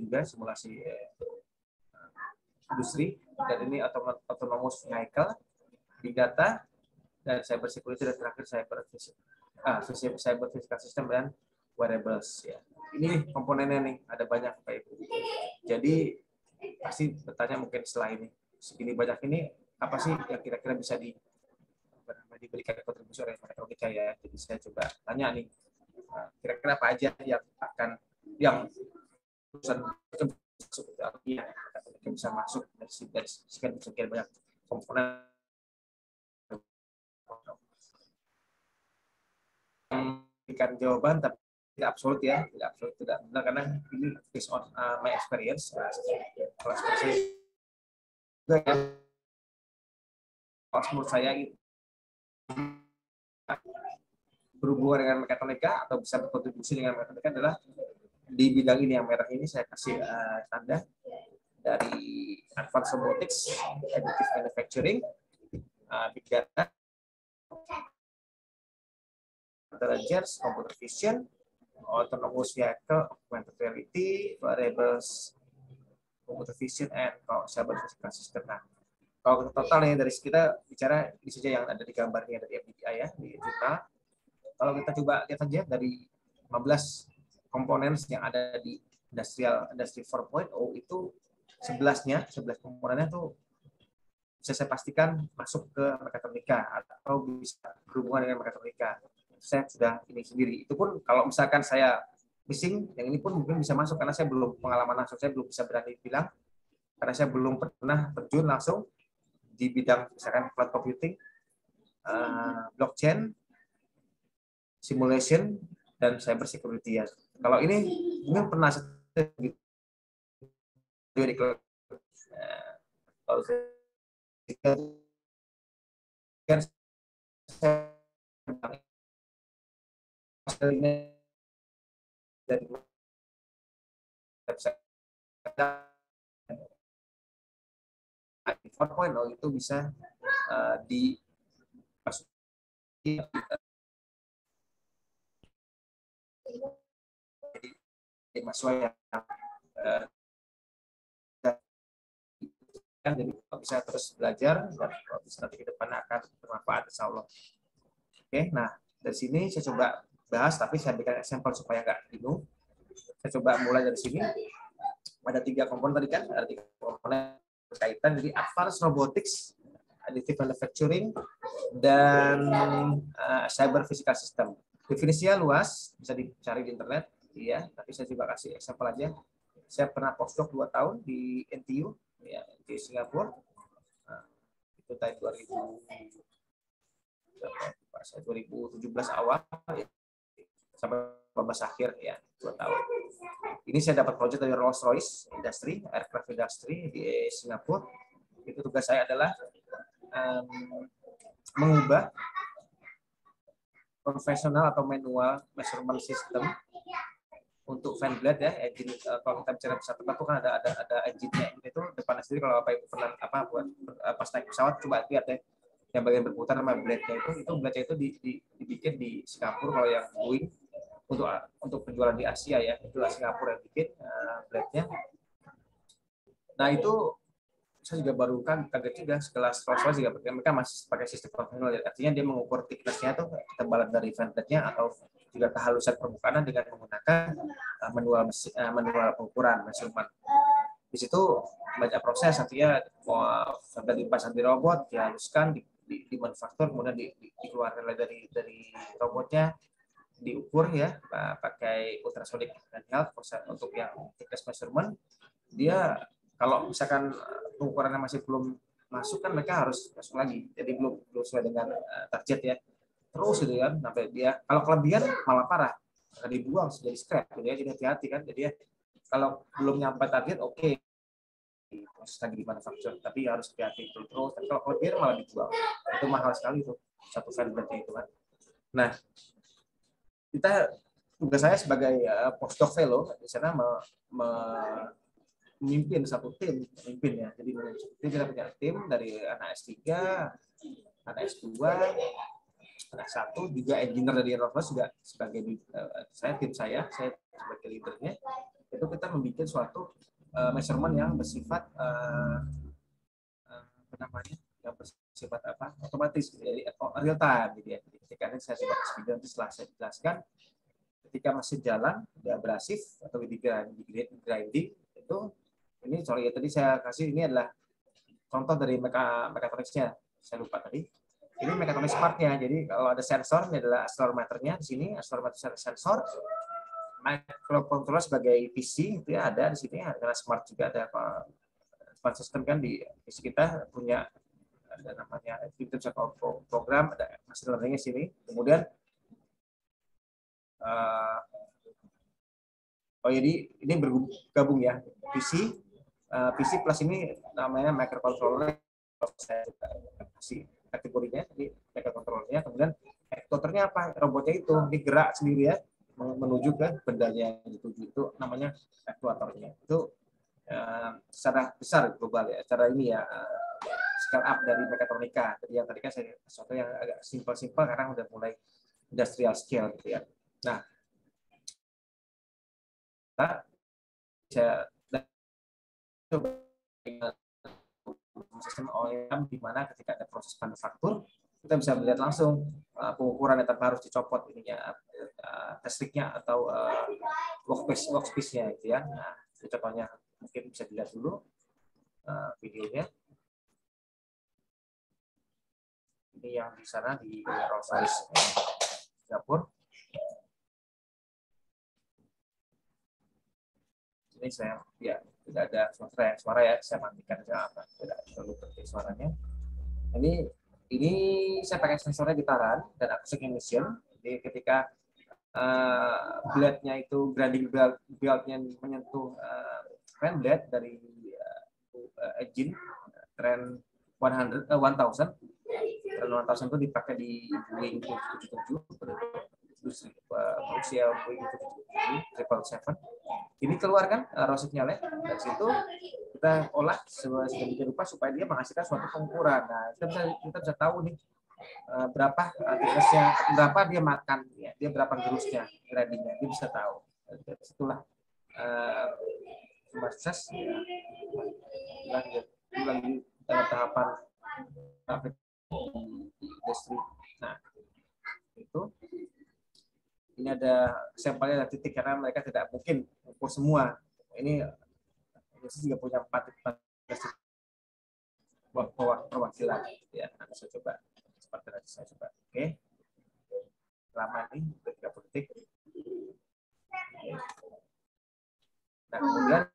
industri, dan ini autonomous vehicle, big data, dan cyber security, dan terakhir cyber physical system dan wearables ya. Ini komponennya nih, ada banyak Pak Ibu. Jadi pasti bertanya mungkin setelah ini, segini banyak ini apa sih yang kira-kira bisa diberikan kontribusi oleh mekatronika ya. Jadi saya coba tanya nih, kira-kira apa aja yang bisa masuk dari sekian banyak komponen. Memberikan jawaban tapi tidak absolut ya, tidak benar, karena ini based on my experience. Kalau saya juga ya, menurut saya berhubungan dengan mekatronika atau bisa berkontribusi dengan mekatronika adalah di bidang ini, yang merah ini saya kasih tanda, dari advanced robotics, additive manufacturing, big data, intelligence, computer vision, autonomous vehicle, augmented reality, variables, computer vision, and cyber physical system. Nah, kalau totalnya dari kita bicara ini saja yang ada di gambarnya dari FDDI ya di jurnal. Kalau kita coba lihat saja dari 15 komponen yang ada di Industry 4.0 itu 11 komponennya tuh bisa saya pastikan masuk ke mekatronika atau bisa berhubungan dengan mekatronika. Saya sudah ini sendiri. Itu pun kalau misalkan saya missing, yang ini pun mungkin bisa masuk karena saya belum pengalaman langsung, saya belum bisa berani bilang karena saya belum pernah terjun langsung di bidang misalkan cloud computing, blockchain, simulation, dan cyber security ya. Kalau ini mungkin pernah di cloud. Kalau dari website 4.0 itu bisa dimasuki di mahasiswa yang jadi bisa terus belajar dan bisa nanti ke depan akan bermanfaat insya Allah. Oke, nah dari sini saya coba bahas, tapi saya berikan sampel supaya nggak bingung. Saya coba mulai dari sini. Ada 3 komponen tadi kan, ada 3 komponen berkaitan, jadi advanced robotics, additive manufacturing, dan cyber physical system. Definisinya luas, bisa dicari di internet, ya. Tapi saya juga kasih sampel aja. Saya pernah postdoc 2 tahun di NTU, ya, di Singapura. Nah, itu tahun 2017 awal, ya, sampai 2018 akhir, ya, 2 tahun. Ini saya dapat proyek dari Rolls-Royce Industry, Aircraft Industry di Singapura. Itu tugas saya adalah mengubah konvensional atau manual measurement system untuk fan blade ya, engine. Kalau kita bicara pesawat terbang itu kan ada engine-nya itu depannya sendiri. Kalau Bapak Ibu pernah buat pas naik pesawat coba lihat ya, yang bagian berputar sama blade-nya itu blade-nya itu dibikin di Singapura. Kalau yang Boeing untuk penjualan di Asia ya, itulah Singapura yang bikin blade-nya. Nah itu saya juga baru kaget juga sekelas Rolls-Royce juga mereka masih pakai sistem konvensional, artinya dia mengukur thickness-nya atau ketebalan dari fan blade-nya atau juga kehalusan permukaan dengan menggunakan manual pengukuran measurement. Di situ banyak proses, artinya sampai dipasang di robot, dihaluskan, dimanufaktur, kemudian dikeluarkan dari robotnya, diukur ya pakai ultrasonic handheld untuk yang thickness measurement. Dia kalau misalkan ukurannya masih belum masuk kan mereka harus masuk lagi, jadi belum sesuai dengan target ya, terus gitu kan sampai dia kalau kelebihan malah parah akan dibuang jadi scrap gitu ya. Jadi hati-hati kan, jadi kalau belum nyampe target oke, proses lagi di manufaktur, tapi harus hati-hati terus. Tapi kalau kelebihan malah dibuang, itu mahal sekali tuh satu fan blade itu kan. Nah tugas saya sebagai postdoc fellow di sana memimpin satu tim, ya. Jadi kita punya tim dari anak S3, anak S2, anak 1, juga engineer dari Rolls-Royce juga sebagai tim saya sebagai leadernya. Itu kita membuat suatu measurement yang bersifat yang bersifat otomatis, jadi real time gitu ya. Jadi ketika ini saya coba speed nanti setelah saya jelaskan, ketika masih jalan dia abrasif atau di grinding itu ini tadi saya kasih, ini adalah contoh dari mekatroniknya, saya lupa tadi. Ini mekatronik smartnya, jadi kalau ada sensor, ini adalah accelerometernya di sini, accelerometer sensor, microcontroller sebagai PC itu ya ada di sini, ada smart juga, ada smart system kan di PC kita punya, ada namanya program, ada machine learning-nya sini. Kemudian jadi ini bergabung ya, PC plus ini namanya microcontroller, saya kasih kategorinya, jadi microcontrollernya. Kemudian actuatornya apa? Robotnya itu digerak sendiri ya, menuju ke bendanya yang dituju, itu namanya actuatornya. Itu secara besar global ya, secara ini ya, scale up dari mekatronika. Jadi yang tadi kan saya sesuatu yang agak simpel-simpel, sekarang udah mulai industrial scale gitu ya. Nah, kita bisa coba sistem OEM di mana ketika ada proses manufaktur, kita bisa melihat langsung pengukuran yang tanpa harus dicopot ininya, test-nya atau workspace-nya gitu ya. Nah, itu contohnya mungkin bisa dilihat dulu videonya. Ini yang di sana di Rolls-Royce Singapura. Ini saya ya tidak ada suara ya, saya matikan aja apa, tidak perlu penting suaranya. Ini saya pakai sensornya getaran dan acoustic emission. Jadi ketika blade-nya itu grinding belt-nya menyentuh fan blade dari engine trend 1000 itu dipakai di Boeing 777 industri produksi Boeing 777 ini keluar kan raw signalnya, dari situ kita olah sedemikian rupa supaya dia menghasilkan suatu pengukuran. Nah, kita bisa tahu nih berapa thickness-nya, berapa dia makan, ya, dia berapa gerusnya, grinding-nya, dia bisa tahu. Dari situlah proses lagi dalam tahapan industri. Nah, itu ini ada sampelnya, ada titik karena mereka tidak mungkin ukur semua. Ini juga punya 4 perwakilan. Ya, nanti saya coba seperti tadi saya coba. Oke, lama ini 30 detik. Nah, kemudian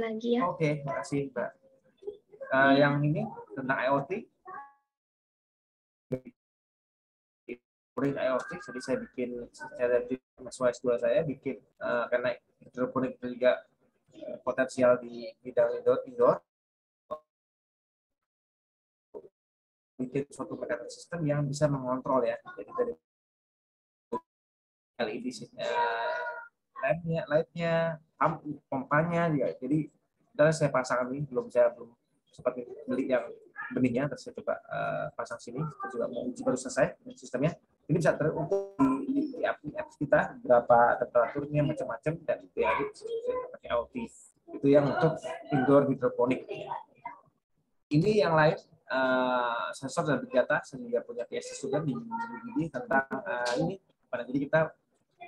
lagi ya. Oke, makasih Mbak. Yang ini tentang IoT. IoT, jadi saya bikin secara S2 saya bikin karena hidroponik juga potensial di bidang indoor, bikin suatu mekanik sistem yang bisa mengontrol ya, jadi dari LED lightnya, pompanya juga. Jadi dari saya pasang ini belum seperti beli yang benihnya, terus saya coba pasang sini. Saya juga mau uji baru selesai sistemnya. Ini bisa terukur di apps kita berapa temperaturnya, macam-macam, dan diaduk pakai IoT. Itu yang untuk indoor hidroponik. Ini yang lain sensor dan big data, saya juga punya thesis juga di tentang ini. Jadi kita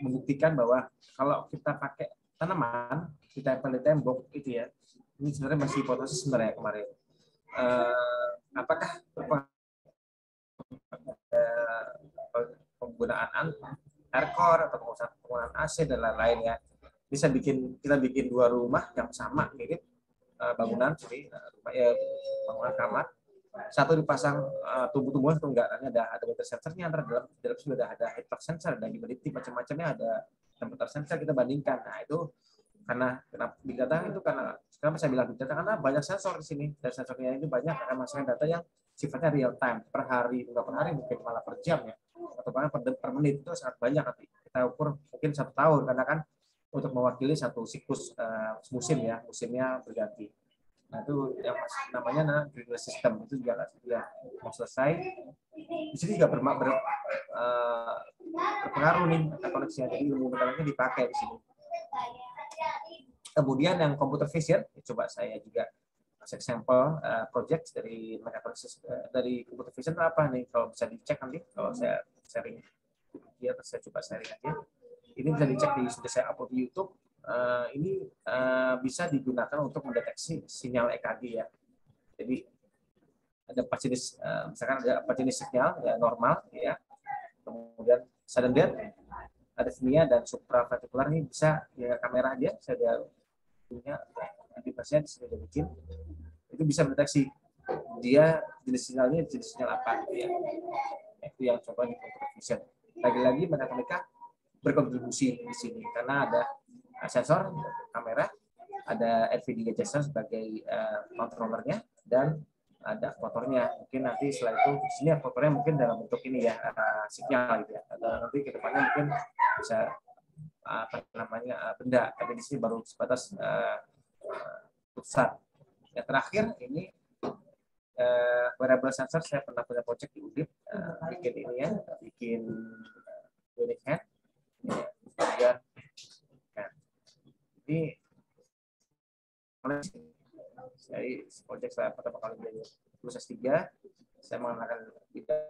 membuktikan bahwa kalau kita pakai tanaman, kita tempel di tembok itu ya, ini sebenarnya masih hipotesis sebenarnya kemarin. Apakah penggunaan aircore atau penggunaan AC dan lain-lain ya, bisa kita bikin 2 rumah yang sama mirip bangunan, bangunan kamar, satu dipasang tumbuh-tumbuhan atau enggak, ada weather sensornya, dalam sudah ada heat flux sensor, ada humidity, macam-macamnya, ada temperature sensor, kita bandingkan. Nah, itu karena big data itu, karena sekarang saya bilang big data karena banyak sensor di sini, dan sensornya itu banyak, akan menghasilkan data yang sifatnya real time, per hari, enggak per hari, mungkin malah per jam ya, atau bahkan per menit. Itu sangat banyak. Nanti kita ukur mungkin 1 tahun, karena kan untuk mewakili satu siklus musim ya, musimnya berganti. Nah, itu yang namanya green system, itu juga mau selesai. Di sini juga berpengaruh nih koneksinya, jadi ilmu mekaniknya dipakai di sini. Kemudian yang computer vision, coba saya juga kasih sampel project dari dari computer vision itu apa nih, kalau bisa dicek nanti kalau saya sharing ya, saya coba sharing aja. Ini bisa dicek sudah saya upload di YouTube. Ini bisa digunakan untuk mendeteksi sinyal EKG ya. Jadi ada 4 jenis, misalkan ada 4 jenis sinyal ya, normal ya, kemudian sudden death, arrhythmia, dan supraventricular. Ini bisa ya, kamera aja saya punya di pasien sudah bikin, itu bisa mendeteksi dia jenis sinyalnya jenis sinyal apa gitu ya. Itu yang coba di computer vision. Lagi-lagi mekatronika berkontribusi di sini karena ada sensor, kamera, ada RVD adjuster sebagai controllernya, dan ada aktuatornya. Mungkin nanti setelah itu di sini aktuatornya mungkin dalam bentuk ini ya, sinyal gitu ya. Atau nanti ke depannya mungkin bisa benda, tapi di sini baru sebatas putusan. Yang terakhir ini wearable sensor, saya pernah punya project di UDIP, bikin ini ya, bikin unique hand, kemudian ini dari project saya pertama kali dari lulus S3, saya mengenalkan bidang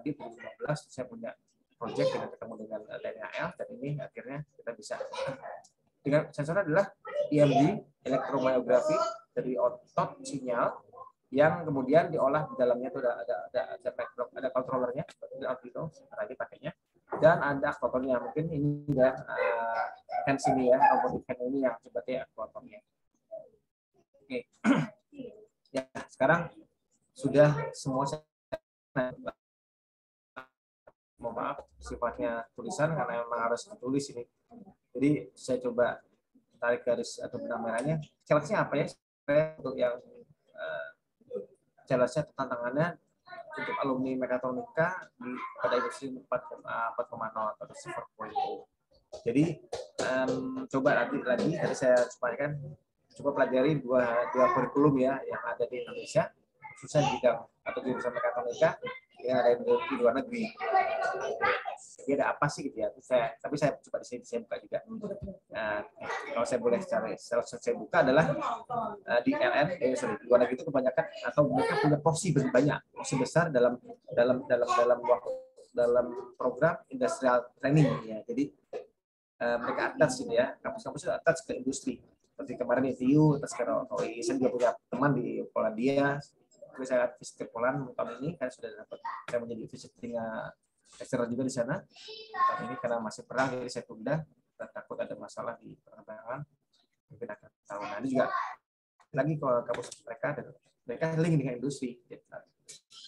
di 2015, saya punya project dengan ketemu dengan TNI AL, dan ini akhirnya kita bisa dengan sensor adalah EMG, elektromyografi dari otot sinyal yang kemudian diolah di dalamnya itu ada controllernya, Arduino, lagi pakainya, dan ada aktuatornya. Mungkin ini ya hands ini ya, robotic hand ini yang sebetulnya aktuatornya. Oke, ya sekarang sudah semua. Mohon maaf, sifatnya tulisan karena memang harus ditulis ini. Jadi saya coba tarik garis atau benang merahnya. Challenge-nya apa ya? Untuk yang challenge-nya tantangannya untuk alumni mekatronika pada industri 4.0 atau 4.0. Jadi coba nanti lagi tadi saya sampaikan, coba pelajari dua kurikulum ya yang ada di Indonesia, khususnya di bidang atau jurusan mekatronika yang ada di luar negeri. Jadi ada apa sih gitu ya? Tapi saya coba di sini saya buka juga. Nah, kalau saya boleh saya buka adalah di di luar negeri itu kebanyakan atau mereka punya porsi banyak, porsi besar dalam program industrial training ya. Jadi mereka attach gitu ya, kampus-kampus itu attach ke industri. Seperti kemarin di TU, attach ke ROI. Saya juga punya teman di Polandia. Saya visit ke Poland tahun ini, kan sudah dapat, saya menjadi visiting lecturer juga di sana. Tahun ini karena masih perang, jadi saya tunda, dan takut ada masalah di penerbangan. Mungkin akan tahun nanti juga lagi ke kampus mereka, dan mereka link dengan industri.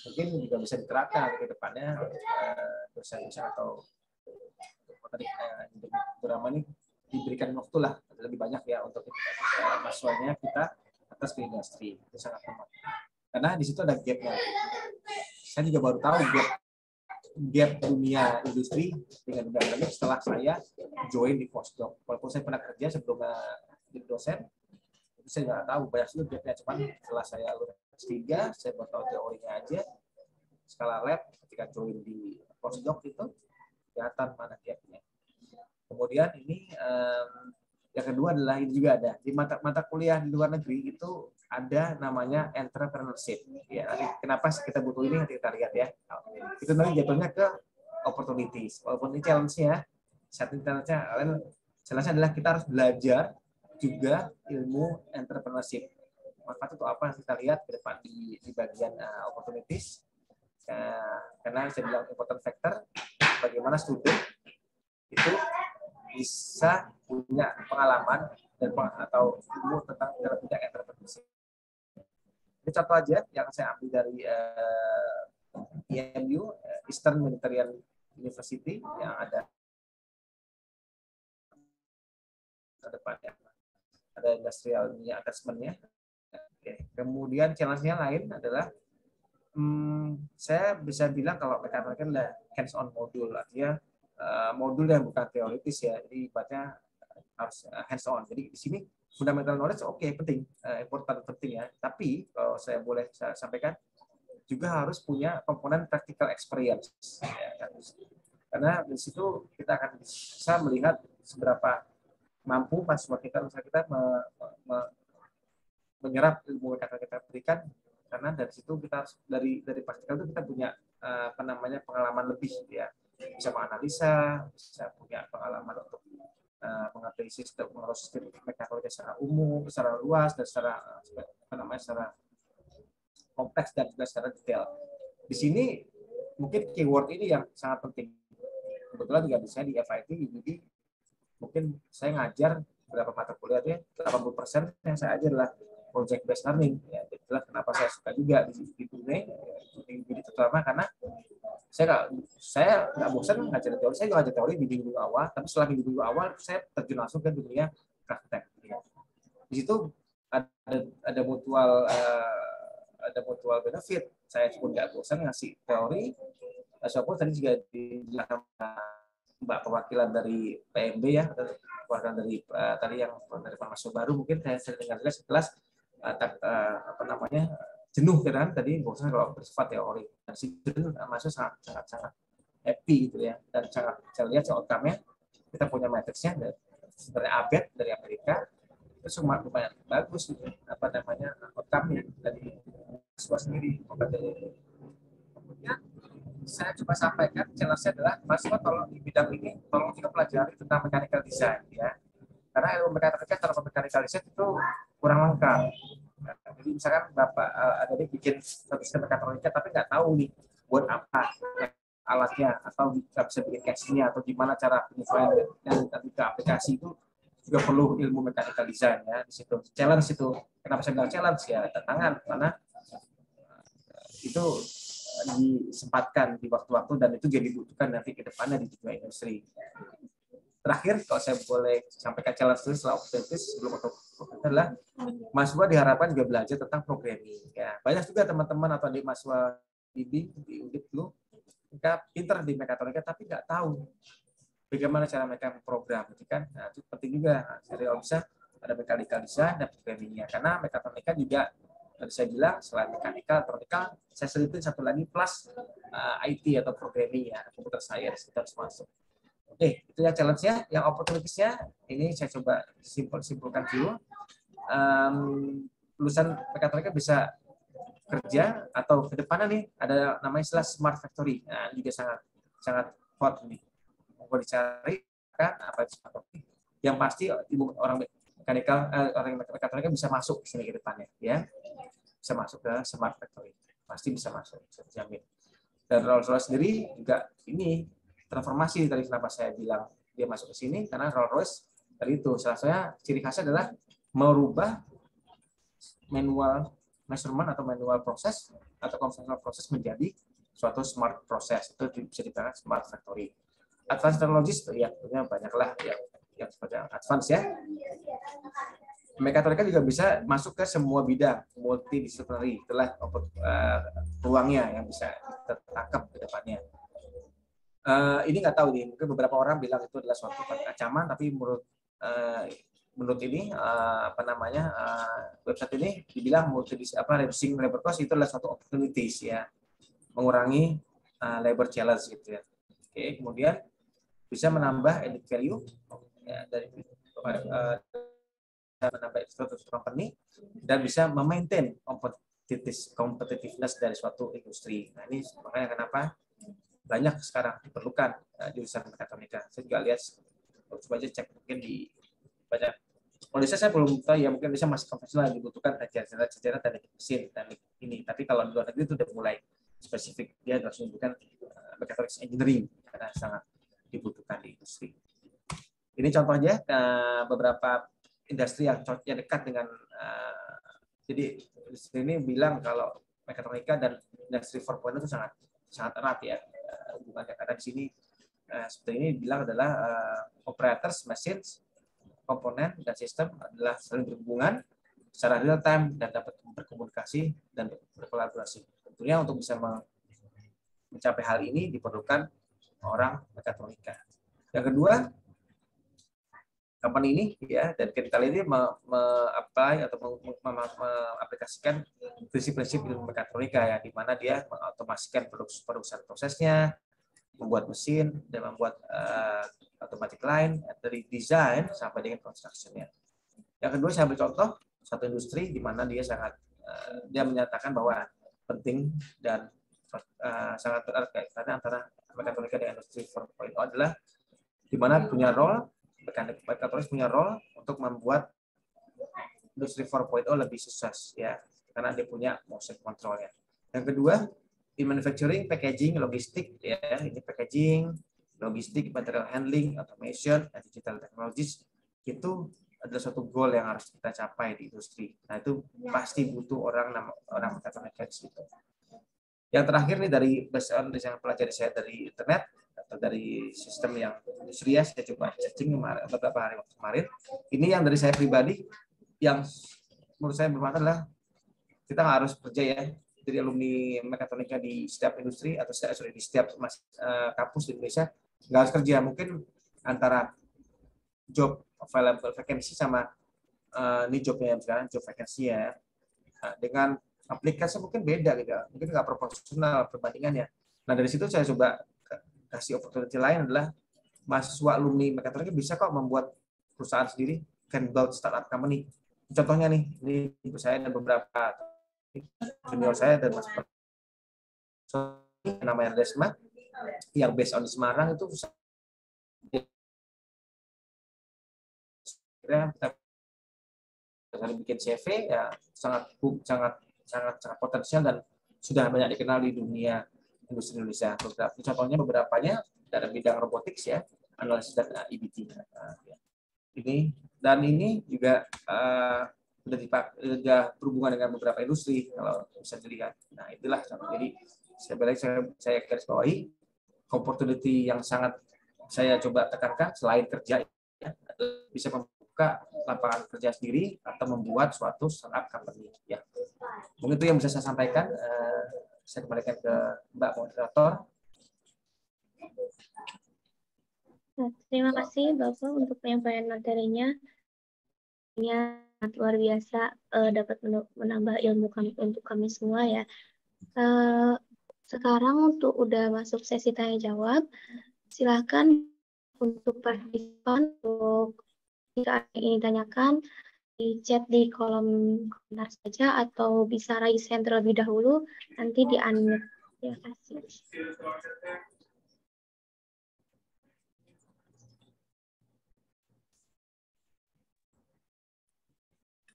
Mungkin juga bisa diterapkan ke depannya dosen-dosen atau drama ini diberikan waktu lah lebih banyak ya untuk mahasiswanya kita atas ke industri. Itu sangat penting. Karena di situ ada gap-nya. Saya juga baru tahu gap dunia industri dengan dunia akademik setelah saya join di postdoc. Walaupun saya pernah kerja sebelum jadi dosen, itu saya nggak tahu banyak sekali gap-nya. Cuman setelah saya lulus S3, saya baru tahu teorinya aja. Skala lab ketika join di postdoc itu kelihatan mana gap-nya. Kemudian ini yang kedua adalah ini juga ada di mata kuliah di luar negeri itu ada namanya entrepreneurship. Ya, kenapa kita butuh ini nanti kita lihat ya. Itu nanti jatuhnya ke opportunities. Walaupun ini challenge-nya, challenge-nya adalah kita harus belajar juga ilmu entrepreneurship. Manfaat itu apa? Kita lihat ke depan di bagian opportunities. Karena saya bilang important factor, bagaimana student itu bisa punya pengalaman dan atau ilmu tentang bidang entrepreneurship. Ini contoh aja yang saya ambil dari EMU, Eastern Mediterranean University, yang ada ke depannya. Ada industrial attachment-nya. Kemudian challenge-nya lain adalah saya bisa bilang kalau mekatronika adalah hands-on modul, artinya modul yang bukan teoritis ya, jadi ibaratnya harus hands-on. Jadi di sini fundamental knowledge penting, important penting ya. Tapi kalau saya boleh sampaikan juga harus punya komponen practical experience. Ya, karena di situ kita akan bisa melihat seberapa mampu mahasiswa kita menyerap ilmu yang kita berikan. Karena dari situ kita dari praktikal itu kita punya pengalaman lebih ya, bisa menganalisa, bisa punya pengalaman untuk mengerti sistem mekatronika secara umum, secara luas dan secara kompleks dan juga secara detail. Di sini mungkin keyword ini yang sangat penting. Kebetulan juga saya di FIT, jadi mungkin saya ngajar beberapa mata kuliah ya, 80% yang saya ajar adalah project based learning. Ya, itulah kenapa saya suka juga di Brunei, jadi terutama karena saya nggak bosan ngajar teori. Saya juga ngajar teori di minggu awal, tapi setelah minggu awal saya terjun langsung ke dunia praktek. Di situ ada mutual benefit. Saya pun nggak bosan ngasih teori. Walaupun tadi juga di Mbak perwakilan dari PMB ya, perwakilan dari tadi yang dari mahasiswa baru, mungkin saya sering dengar jelas apa namanya jenuh kan tadi, bosan kalau bersifat teori. Dan situ mahasiswa sangat happy gitu ya, dan sangat saya lihat outcome-nya kita punya matriksnya sebenarnya update dari Amerika itu semua lumayan bagus gitu, apa namanya outcome-nya dari mahasiswa sendiri. Kemudian saya coba sampaikan challenge-nya adalah mahasiswa tolong di bidang ini tolong juga pelajari tentang mechanical design ya, karena ilmu mekatronika tanpa mechanical design itu kurang lengkap. Nah, jadi misalkan Bapak ada yang bikin satu sistem mekatronika tapi nggak tahu nih buat apa alatnya, atau nggak bisa bikin casingnya, atau gimana cara penyesuaian dan nanti ke aplikasi, itu juga perlu ilmu mechanical design ya. Di situ challenge itu. Kenapa saya bilang challenge ya, tantangan, karena itu disempatkan di waktu-waktu dan itu jadi dibutuhkan nanti ke depannya di dunia industri. Terakhir, kalau saya boleh sampaikan challenge itu setelah optimis sebelum adalah mahasiswa diharapkan juga belajar tentang programming. Ya, banyak juga teman-teman atau adik mahasiswa di UNDIP dulu, mereka pinter di mekatronika tapi nggak tahu bagaimana cara mereka memprogram, gitu kan? Nah, itu penting juga. Jadi kalau bisa ada mechanical design dan programmingnya, karena mekatronika juga tadi saya bilang selain mekanika, elektronika, saya selipin satu lagi plus IT atau programming ya, computer science kita harus masuk. Oke, itu ya challenge-nya. Yang opportunities-nya ini saya coba simpulkan dulu. Lulusan mekatronika bisa kerja atau ke depannya nih ada namanya istilah smart factory. Nah, juga sangat hot nih. Mau dicari kan apa itu smart factory? Yang pasti orang mekatronika bisa masuk ke sini ke depannya ya. Bisa masuk ke smart factory. Pasti bisa masuk, saya jamin. Dan Rolls-Royce sendiri juga ini transformasi tadi kenapa saya bilang dia masuk ke sini, karena Rolls-Royce tadi itu salah satunya ciri khasnya adalah merubah manual measurement atau manual proses atau konvensional proses menjadi suatu smart proses. Itu bisa dikatakan smart factory. Advanced technologies ya tentunya banyaklah yang seperti advance ya. Mekatronika juga bisa masuk ke semua bidang multidisciplinary, itulah ruangnya yang bisa kita tangkap ke depannya. Ini nggak tahu nih, mungkin beberapa orang bilang itu adalah suatu ancaman, tapi menurut ini apa namanya website ini dibilang reducing labor cost itu adalah suatu opportunities ya, mengurangi labor challenge gitu ya. Oke, kemudian bisa menambah added value ya, dari menambah suatu company dan bisa memaintain competitiveness dari suatu industri. Nah, ini makanya kenapa banyak sekarang diperlukan jurusan mekatronika. Saya juga lihat, coba aja cek mungkin di banyak. Kalau saya belum tahu ya, mungkin bisa masih konvensional dibutuhkan sejarah teknik mesin, teknik ini. Tapi kalau di luar negeri itu udah mulai spesifik, dia langsung bukan mechatronics engineering karena sangat dibutuhkan di industri. Ini contohnya beberapa industri yang dekat dengan jadi ini bilang kalau mekatronika dan industri 4.0 itu sangat erat ya hubungannya, karena di sini seperti ini bilang adalah operators, machines, komponen dan sistem adalah saling berhubungan secara real time dan dapat berkomunikasi dan berkolaborasi. Tentunya untuk bisa mencapai hal ini diperlukan orang mekatronika. Yang kedua, company ini ya, dan kita ini apply atau mengaplikasikan prinsip-prinsip ilmu mekatronika ya, di mana dia mengotomasikan produksi prosesnya, membuat mesin dan membuat automatic line dari desain sampai dengan construction-nya. Yang kedua, saya ambil contoh satu industri di mana dia dia menyatakan bahwa penting dan sangat erat kaitannya antara mekatronika dan industri 4.0 adalah di mana punya role mekatronik punya role untuk membuat industri 4.0 lebih sukses ya, karena dia punya motion control-nya. Yang kedua, di manufacturing, packaging, logistik ya, ini packaging, logistik, material handling, automation, dan digital technologies itu adalah suatu goal yang harus kita capai di industri. Nah, itu pasti butuh orang mekatronika di situ. Yang terakhir nih dari berdasarkan yang pelajari saya dari internet atau dari sistem yang industri ya, saya coba searching beberapa hari waktu kemarin. Ini yang dari saya pribadi yang menurut saya bermanfaat adalah kita nggak harus kerja ya jadi alumni mekatronika di setiap industri atau di setiap kampus di Indonesia nggak harus kerja, mungkin antara job available vacancy sama ini jobnya misalkan job vacancy ya. Nah, dengan aplikasi mungkin beda gitu, mungkin nggak proporsional perbandingannya. Nah dari situ saya coba kasih opportunity lain adalah mahasiswa alumni mekatronika bisa kok membuat perusahaan sendiri, can build startup company. Contohnya nih, ini ibu saya dan beberapa junior saya dan namanya Desma yang based on di Semarang itu dengan bikin CV ya sangat potensial dan sudah banyak dikenal di dunia industri Indonesia. Contohnya beberapanya dalam bidang robotics ya, analisis dan EBT. Ini juga sudah berhubungan dengan beberapa industri kalau bisa dilihat. Nah itulah jadi saya garis bawahi opportunity yang sangat saya coba tekankan selain kerja ya, bisa membuka lapangan kerja sendiri atau membuat suatu startup company ya. Mungkin itu yang bisa saya sampaikan. Saya kembalikan ke Mbak Moderator. Terima kasih Bapak untuk penyampaian materinya. Ini sangat luar biasa, dapat menambah ilmu kami untuk kami semua ya. Sekarang untuk udah masuk sesi tanya jawab, silakan untuk partisipan untuk jika ingin ditanyakan di chat di kolom komentar saja atau bisa raise hand terlebih dahulu, nanti di-unmute. Terima kasih.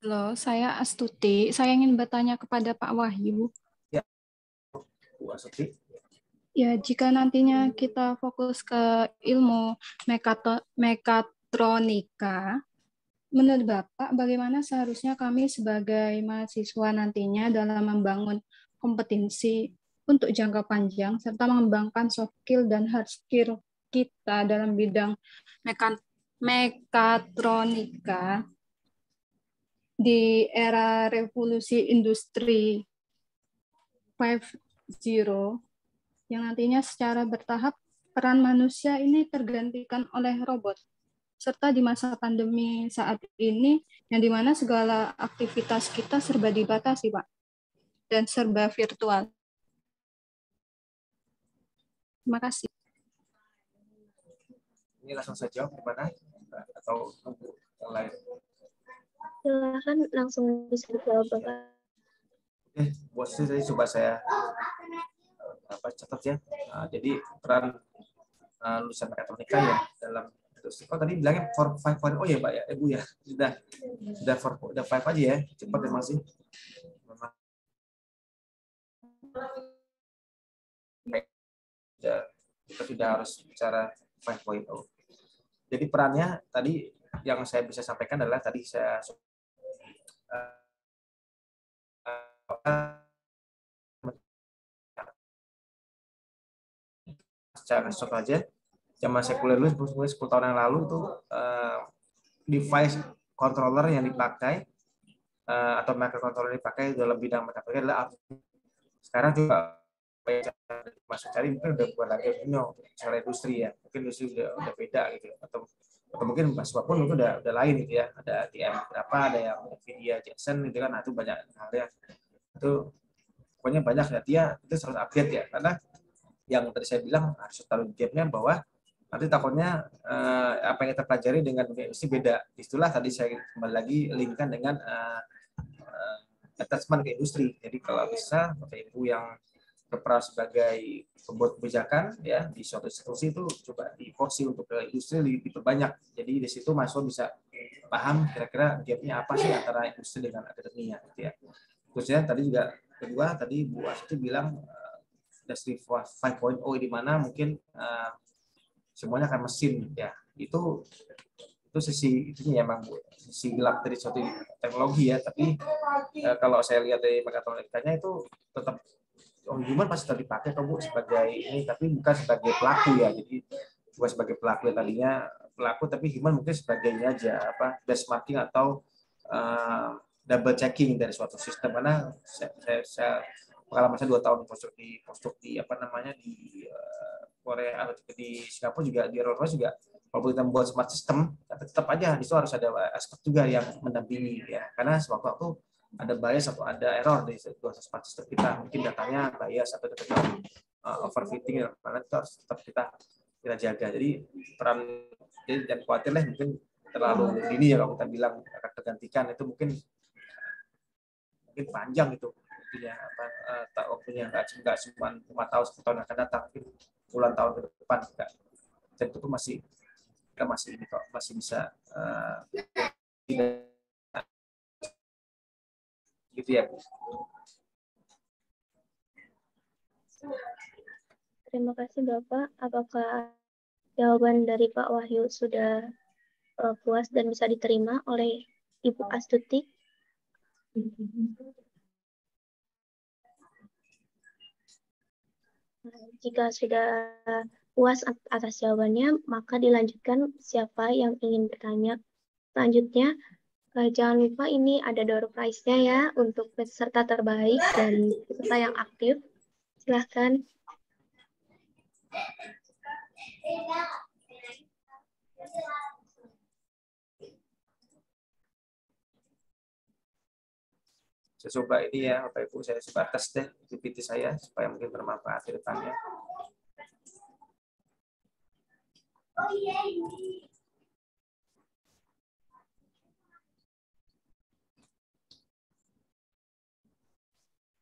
Halo, saya Astuti. Saya ingin bertanya kepada Pak Wahyu. Ya, Bu Astuti. Ya, jika nantinya kita fokus ke ilmu mekatronika, menurut Bapak, bagaimana seharusnya kami sebagai mahasiswa nantinya dalam membangun kompetensi untuk jangka panjang, serta mengembangkan soft skill dan hard skill kita dalam bidang mekatronika di era revolusi industri 5.0 yang nantinya secara bertahap peran manusia ini tergantikan oleh robot, serta di masa pandemi saat ini yang dimana segala aktivitas kita serba dibatasi, Pak, dan serba virtual. Terima kasih. Ini langsung saja gimana atau tunggu yang lain? Silakan langsung bisa dijawab Bapak. Oke, buat tadi coba saya catat ya. Jadi peran lulusan mekatronika ya dalam industri. Tadi bilangnya 4.5 ya Pak ya, Bu ya. Sudah 5 aja ya. Cepat ya masih. Kita sudah harus bicara 5.0. Jadi perannya tadi yang saya bisa sampaikan adalah tadi saya secara contoh aja, zaman saya kuliah dulu 10 tahun yang lalu itu device controller yang dipakai atau microcontroller yang dipakai dalam bidang mekatronika adalah sekarang juga masuk cari mungkin udah bukan lagi secara industri ya, mungkin industri udah beda gitu atau mungkin mahasiswa pun mungkin udah lain gitu ya, ada TM berapa, ada yang Nvidia, Jensen gitu kan, nah itu banyak hal ya, itu pokoknya banyak ya, dia itu harus update ya, karena yang tadi saya bilang harus taruh gapnya bahwa nanti takutnya apa yang kita pelajari dengan dunia industri beda. Itulah tadi saya kembali lagi linkkan dengan attachment ke industri. Jadi kalau bisa Bapak Ibu yang berperan sebagai pembuat kebijakan ya di suatu institusi itu coba diporsi untuk ke industri diperbanyak. Jadi di situ mahasiswa bisa paham kira-kira gapnya apa sih antara industri dengan akademia gitu ya. Terusnya tadi juga kedua tadi Bu Astuti bilang industri 5.0 di mana mungkin semuanya akan mesin ya, itu sisi itunya emang sisi gelap dari suatu teknologi ya, tapi kalau saya lihat dari mekatronikanya itu tetap human pasti tetap dipakai Bu sebagai ini, tapi bukan sebagai pelaku ya, jadi bukan sebagai pelaku ya, tadinya pelaku tapi human mungkin sebagai ini aja benchmarking atau double checking dari suatu sistem, mana saya pengalaman saya 2 tahun postdoc di apa namanya di Korea atau di Singapura juga, di Rolls-Royce juga, kalau kita membuat smart system tetap aja itu harus ada expert juga yang mendampingi ya, karena sewaktu-waktu ada bias atau ada error di smart system kita, mungkin datanya bias atau datanya overfitting dan lain-lain, itu harus tetap kita jaga. Jadi peran, jadi jangan khawatir lah mungkin terlalu dini ya kalau kita bilang akan tergantikan, itu mungkin panjang itu waktunya, waktunya nggak cuma 5 tahun 10 tahun yang akan datang, mungkin puluhan tahun ke depan enggak. Dan itu kita masih ini kok, masih bisa gitu ya. Terima kasih Bapak. Apakah jawaban dari Pak Wahyu sudah puas dan bisa diterima oleh Ibu Astuti? Jika sudah puas atas jawabannya, maka dilanjutkan siapa yang ingin bertanya. Selanjutnya, jangan lupa ini ada door prize-nya ya untuk peserta terbaik dan peserta yang aktif. Silahkan. Saya coba ini ya Bapak Ibu, saya coba tes deh GPT saya supaya mungkin bermanfaat di depannya.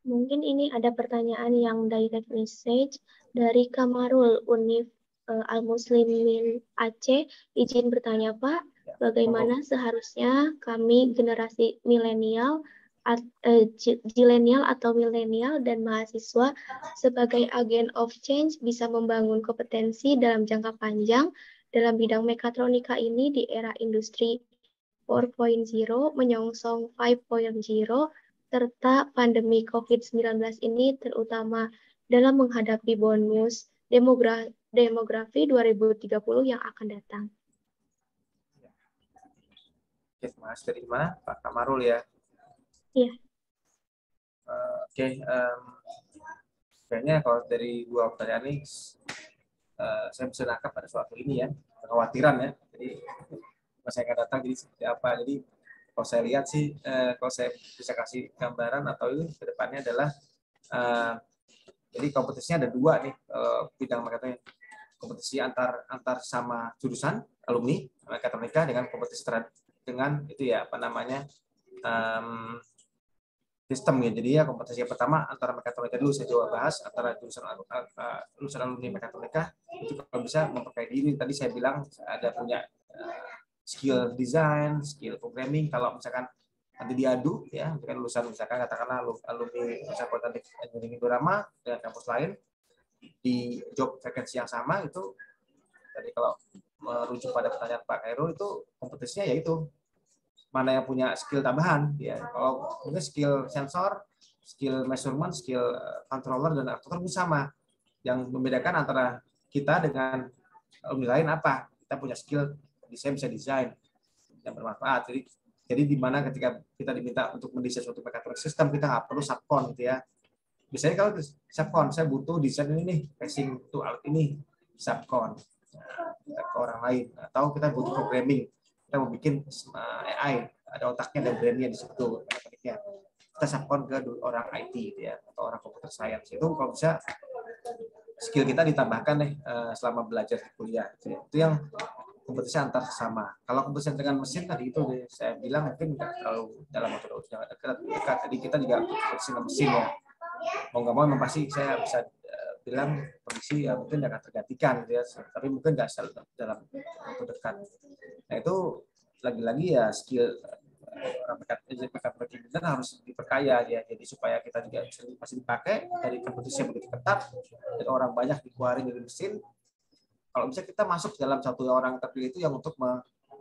Mungkin ini ada pertanyaan yang direct message dari Kamarul Unif Al-Muslimin Aceh. Izin bertanya Pak, bagaimana seharusnya kami generasi milenial, zilenial atau milenial dan mahasiswa sebagai agen of change bisa membangun kompetensi dalam jangka panjang dalam bidang mekatronika ini di era industri 4.0 menyongsong 5.0 serta pandemi COVID-19 ini, terutama dalam menghadapi bonus demografi 2030 yang akan datang. Oke, Mas, dari mana? Pak Kamarul ya? Iya. Oke, kayaknya kalau dari 2 pertanyaan ini, saya bisa nangkap pada suatu ini ya, kekhawatiran ya. Jadi, masa yang akan datang jadi seperti apa. Jadi, kalau saya lihat sih, kalau saya bisa kasih gambaran atau itu ke depannya adalah, jadi kompetisinya ada 2 nih, bidang mekatronika. Kompetisi antar sama jurusan alumni mekatronika dengan kompetisi dengan itu ya apa namanya sistem ya. Jadi ya kompetisi yang pertama antara mekatronika dulu saya coba bahas antara lulusan alumni mekatronika itu kalau bisa memperkaya diri. Tadi saya bilang ada punya skill design, skill programming. Kalau misalkan nanti diadu ya, misalkan misalkan katakanlah alumni Politeknik Engineering Indorama dengan kampus lain di job vacancy yang sama, itu tadi kalau merujuk pada pertanyaan Pak Khairul, itu kompetisinya yaitu mana yang punya skill tambahan ya. Kalau mungkin skill sensor, skill measurement, skill controller dan aktuator itu sama. Yang membedakan antara kita dengan alumni lain apa? Kita punya skill desain, bisa desain yang bermanfaat. Jadi di mana ketika kita diminta untuk mendesain suatu mekatronik system, kita nggak perlu subcon gitu ya. Biasanya kalau subcon, saya butuh desain ini nih, passing to alat ini, subcon ke orang lain. Atau kita butuh programming, kita mau bikin AI, ada otaknya, ada brainnya di situ, kita subcon ke orang IT gitu ya, atau orang computer science. Itu kalau bisa skill kita ditambahkan nih selama belajar di kuliah. Itu yang kompetisi antar sesama. Kalau kompetisi dengan mesin tadi itu saya bilang mungkin nggak terlalu dalam waktu dekat. Jadi kita juga kompetisi dengan mesin ya. Mau nggak mau memang pasti saya bisa bilang kondisi ya mungkin akan tergantikan gitu ya, tapi mungkin nggak dalam waktu dekat. Nah itu lagi-lagi ya skill mekatronik harus diperkaya ya, jadi supaya kita juga masih dipakai dari kompetisi yang begitu ketat dan orang banyak dikeluarin dari mesin. Kalau bisa kita masuk dalam satu orang terpilih itu yang untuk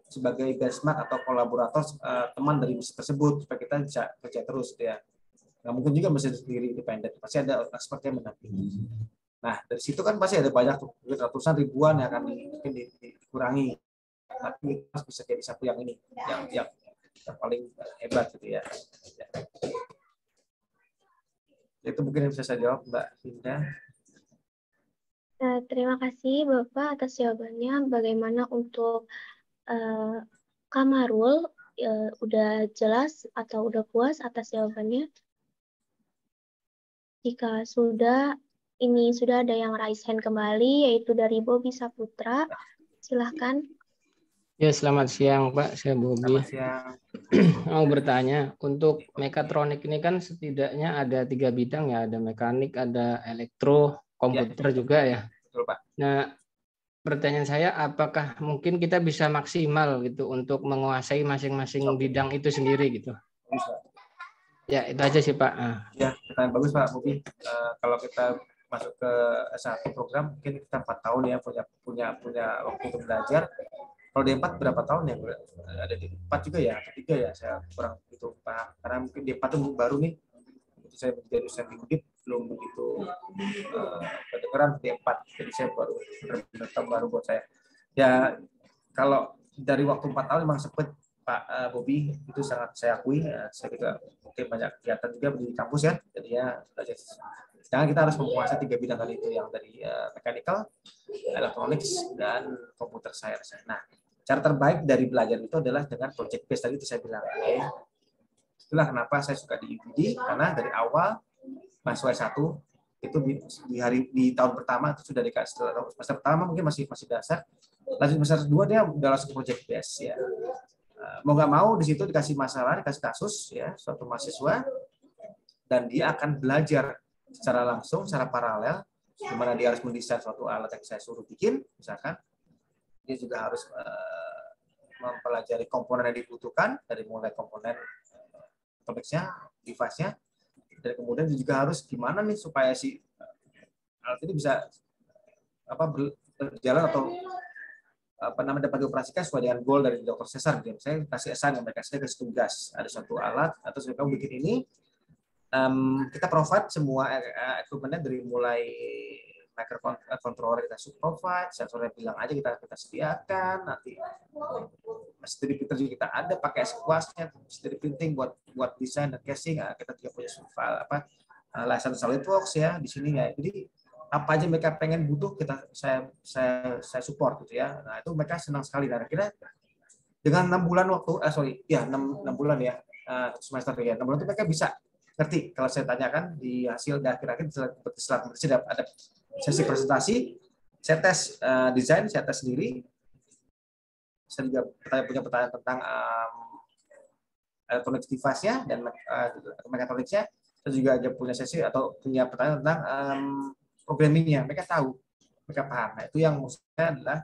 sebagai benchmark atau kolaborator teman dari mesin tersebut supaya kita bisa kerja terus gitu ya. Nggak mungkin juga mesin sendiri independen, pasti ada expert yang mendampingi. Nah dari situ kan pasti ada banyak tuh, ratusan ribuan yang akan dikurangi, tapi kita bisa jadi satu yang ini, yang paling hebat gitu ya. Itu mungkin yang bisa saya jawab, Mbak Linda. Terima kasih Bapak atas jawabannya. Bagaimana untuk Kamarul, udah jelas atau udah puas atas jawabannya? Jika sudah, ini sudah ada yang raise hand kembali, yaitu dari Bobi Saputra. Silahkan. Ya, selamat siang Pak, saya Bobi. Selamat siang. Mau bertanya, untuk mekatronik ini kan setidaknya ada 3 bidang ya, ada mekanik, ada elektro, komputer juga ya. Betul, Pak. Nah, pertanyaan saya, apakah mungkin kita bisa maksimal gitu untuk menguasai masing-masing bidang itu sendiri gitu? Ya, itu aja sih Pak. Ya, pertanyaan bagus Pak Bobi. Kalau kita masuk ke S1 program, mungkin kita 4 tahun ya punya waktu untuk belajar. Kalau di 4 berapa tahun ya? Ada di 4 juga ya, atau 3 ya? Saya kurang itu paham. Karena mungkin di 4 itu baru nih. Saya menjadi dosen di Undip belum begitu kedengeran di 4. Jadi saya baru buat saya. Ya, kalau dari waktu 4 tahun memang sempat Pak Bobi, itu sangat saya akui. Saya juga mungkin banyak kegiatan juga di kampus ya. Jadi ya belajar. Sekarang kita harus menguasai 3 bidang tadi itu, yang dari mechanical, electronics, dan computer science. Nah, cara terbaik dari belajar itu adalah dengan project based tadi itu saya bilang. Itulah kenapa saya suka di UPD, karena dari awal mahasiswa S1 itu di tahun pertama itu sudah dikasih, semester pertama mungkin masih dasar, lanjut semester 2 dia udah langsung project based ya. Mau nggak mau di situ dikasih masalah, dikasih kasus ya suatu mahasiswa, dan dia akan belajar secara langsung, secara paralel, di mana dia harus mendesain suatu alat yang saya suruh bikin, misalkan dia juga harus mempelajari komponen yang dibutuhkan, dari mulai komponen elektroniknya, device-nya, dan kemudian juga harus gimana nih supaya si alat ini bisa berjalan atau dapat dioperasikan sesuai dengan goal dari Dr. Cesar. Saya kasih assignment, mereka saya kasih tugas, ada satu alat atau kamu bikin ini, kita provide semua equipment-nya dari mulai microcontroller kita provide, sensornya bilang aja kita sediakan, nanti 3D printer juga kita ada, pakai squashnya, 3D printing buat desain dan casing, kita juga punya license SolidWorks ya di sini ya. Jadi apa aja mereka pengen butuh saya support gitu ya. Nah itu mereka senang sekali. Nah kira dengan 6 bulan waktu 6 bulan ya, semester ya, 6 bulan itu mereka bisa ngerti. Kalau saya tanyakan di hasil akhir-akhir setelah ada sesi presentasi, saya tes desain, saya tes sendiri. Saya juga punya pertanyaan tentang electronic device-nya dan mekatroniknya. Saya juga punya sesi atau punya pertanyaan tentang programming-nya. Mereka tahu, mereka paham. Nah, itu yang maksudnya adalah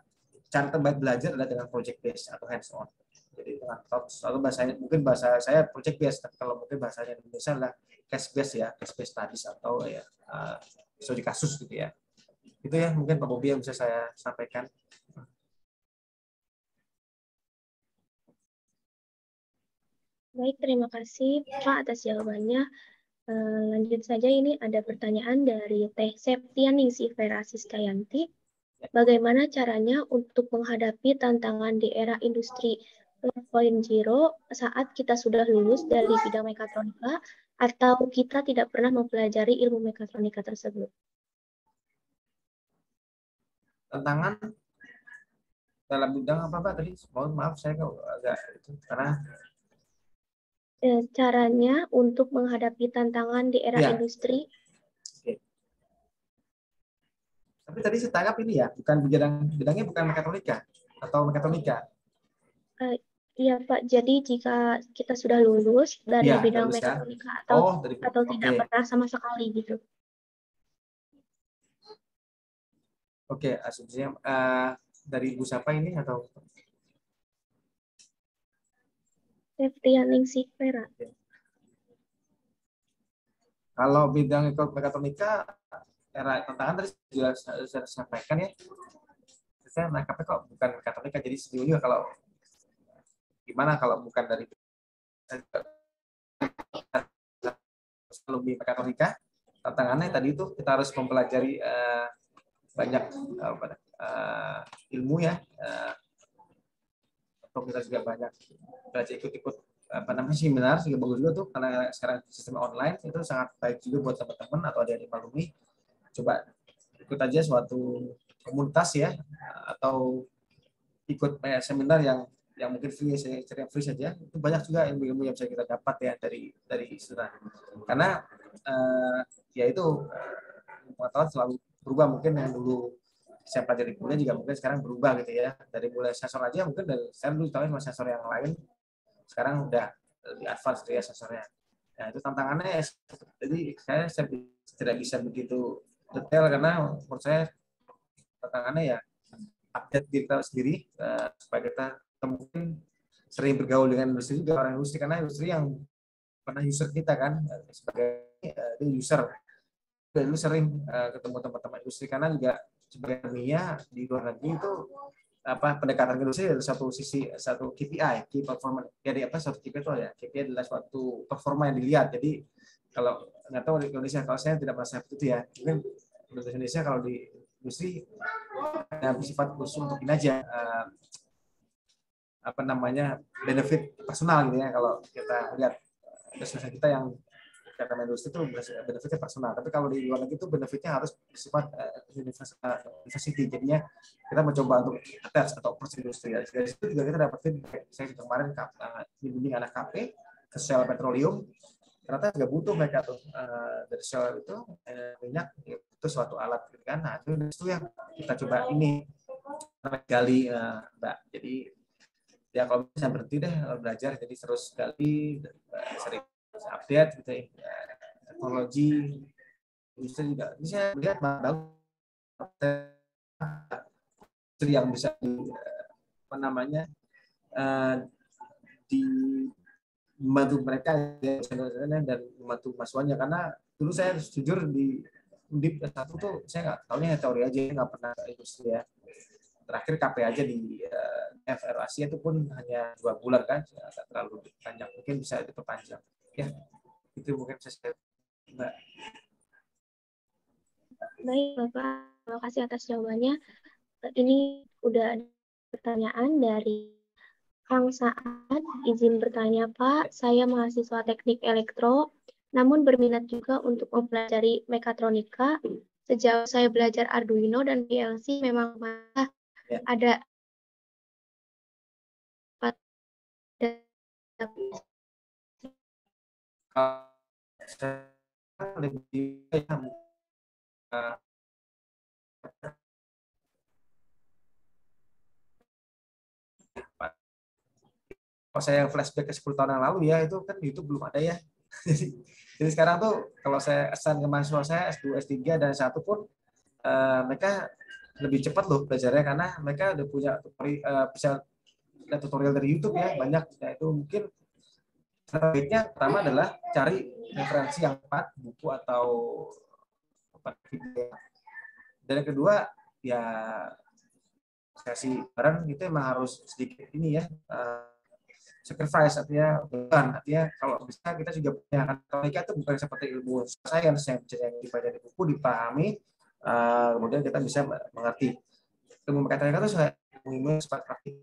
cara terbaik belajar adalah dengan project based atau hands on. Jadi atau bahasanya mungkin bahasa saya project based, tapi kalau mungkin bahasanya Indonesia adalah case based ya, case based studies atau ya studi kasus gitu ya. Itu ya mungkin Pak Bobi yang bisa saya sampaikan. Baik, terima kasih Pak atas jawabannya. Lanjut saja, ini ada pertanyaan dari Teh Septianingsih Vera Siskayanti. Bagaimana caranya untuk menghadapi tantangan di era industri 4.0 saat kita sudah lulus dari bidang mekatronika atau kita tidak pernah mempelajari ilmu mekatronika tersebut? Tantangan dalam bidang apa Pak tadi? Mohon maaf saya agak itu karena caranya untuk menghadapi tantangan di era industri. Oke. Tapi tadi saya tangkap ini ya, bukan bidangnya bukan mekatronika atau mekatronika. Iya Pak, jadi jika kita sudah lulus dari bidang mekatronika atau tidak pernah sama sekali gitu. Oke, asumsinya dari Ibu siapa ini atau? Septianingsih Vera. Kalau bidang mekatronika, era tantangan tadi sudah saya sampaikan ya. Saya menangkapnya kok bukan mekatronika, jadi sejujurnya kalau gimana kalau bukan dari lebih mekatronika, tantangannya tadi itu kita harus mempelajari banyak ilmu ya. Atau kita juga banyak belajar ikut-ikut seminar juga bagus juga tuh, karena sekarang sistem online itu sangat baik juga buat teman-teman atau adik-adik alumni. Coba ikut aja suatu komunitas ya, atau ikut seminar yang mungkin free, free saja. Itu banyak juga ilmu-ilmu yang bisa kita dapat ya dari istilah. Karena ya itu pengetahuan selalu berubah. Mungkin yang dulu saya pelajari kuliah juga mungkin sekarang berubah gitu ya. Dari mulai sensor aja mungkin saya dulu tahu sama sensor yang lain, sekarang udah lebih advance ya sensornya. Nah, itu tantangannya. Jadi saya tidak bisa begitu detail karena menurut saya tantangannya ya update diri kita sendiri, supaya kita mungkin sering bergaul dengan industri juga, orang industri, karena industri yang pernah user kita kan sebagai user. Dan lu sering ketemu teman-teman industri, karena juga sebagai dunia di luar negeri itu pendekatan industri dari satu KPI, key performance. Jadi suatu KPI itu ya, KPI adalah suatu performa yang dilihat. Jadi kalau nggak tahu di Indonesia, kalau saya tidak merasa seperti itu ya, mungkin di Indonesia kalau di industri bersifat khusus untuk ini aja, benefit personal gitu ya. Kalau kita lihat industri kita yang karena industri itu benefitnya personal, tapi kalau di luar negeri itu benefitnya harus bersifat university. Jadinya kita mencoba untuk attach atau approach industri. Dari situ juga kita dapetin, saya kemarin bimbing anak KP ke Shell Petroleum, ternyata juga butuh mereka tuh dari Shell itu minyak itu suatu alat gitu kan. Nah itu yang kita coba ini gali, Mbak. Jadi ya kalau bisa berhenti deh belajar, jadi terus gali, sering update gitu ya, teknologi industri juga bisa lihat bagus yang bisa di membantu mereka dan membantu mahasiswanya. Karena dulu saya jujur di Undip S1 tuh saya nggak tahunya teori aja, nggak pernah industri ya. Terakhir KP aja di FR Asia itu pun hanya 2 bulan kan, nggak terlalu panjang, mungkin bisa diperpanjang. Ya, itu mungkin saya, Mbak. Baik, Bapak. Terima kasih atas jawabannya. Ini udah ada pertanyaan dari Kang Saad. Izin bertanya, Pak. Saya mahasiswa teknik elektro, namun berminat juga untuk mempelajari mekatronika. Sejauh saya belajar Arduino dan PLC memang ada kalau saya flashback ke 10 tahun yang lalu ya, itu kan YouTube belum ada ya. Jadi sekarang tuh kalau saya assign ke mahasiswa saya S2, S3 dan S1 pun mereka lebih cepat loh belajarnya, karena mereka udah punya bisa lihat tutorial dari YouTube ya, banyak. Nah, itu mungkin baiknya pertama adalah cari referensi yang tepat, buku atau video. Dan yang kedua ya sesi bareng itu emang harus sedikit ini ya, sacrifice, artinya bukan, artinya kalau bisa kita juga punya mekatronika itu bukan seperti ilmu sains yang bisa dipelajari di buku, dipahami, kemudian kita bisa mengerti. Ilmu mekatronika itu saya ilmu sifat praktik,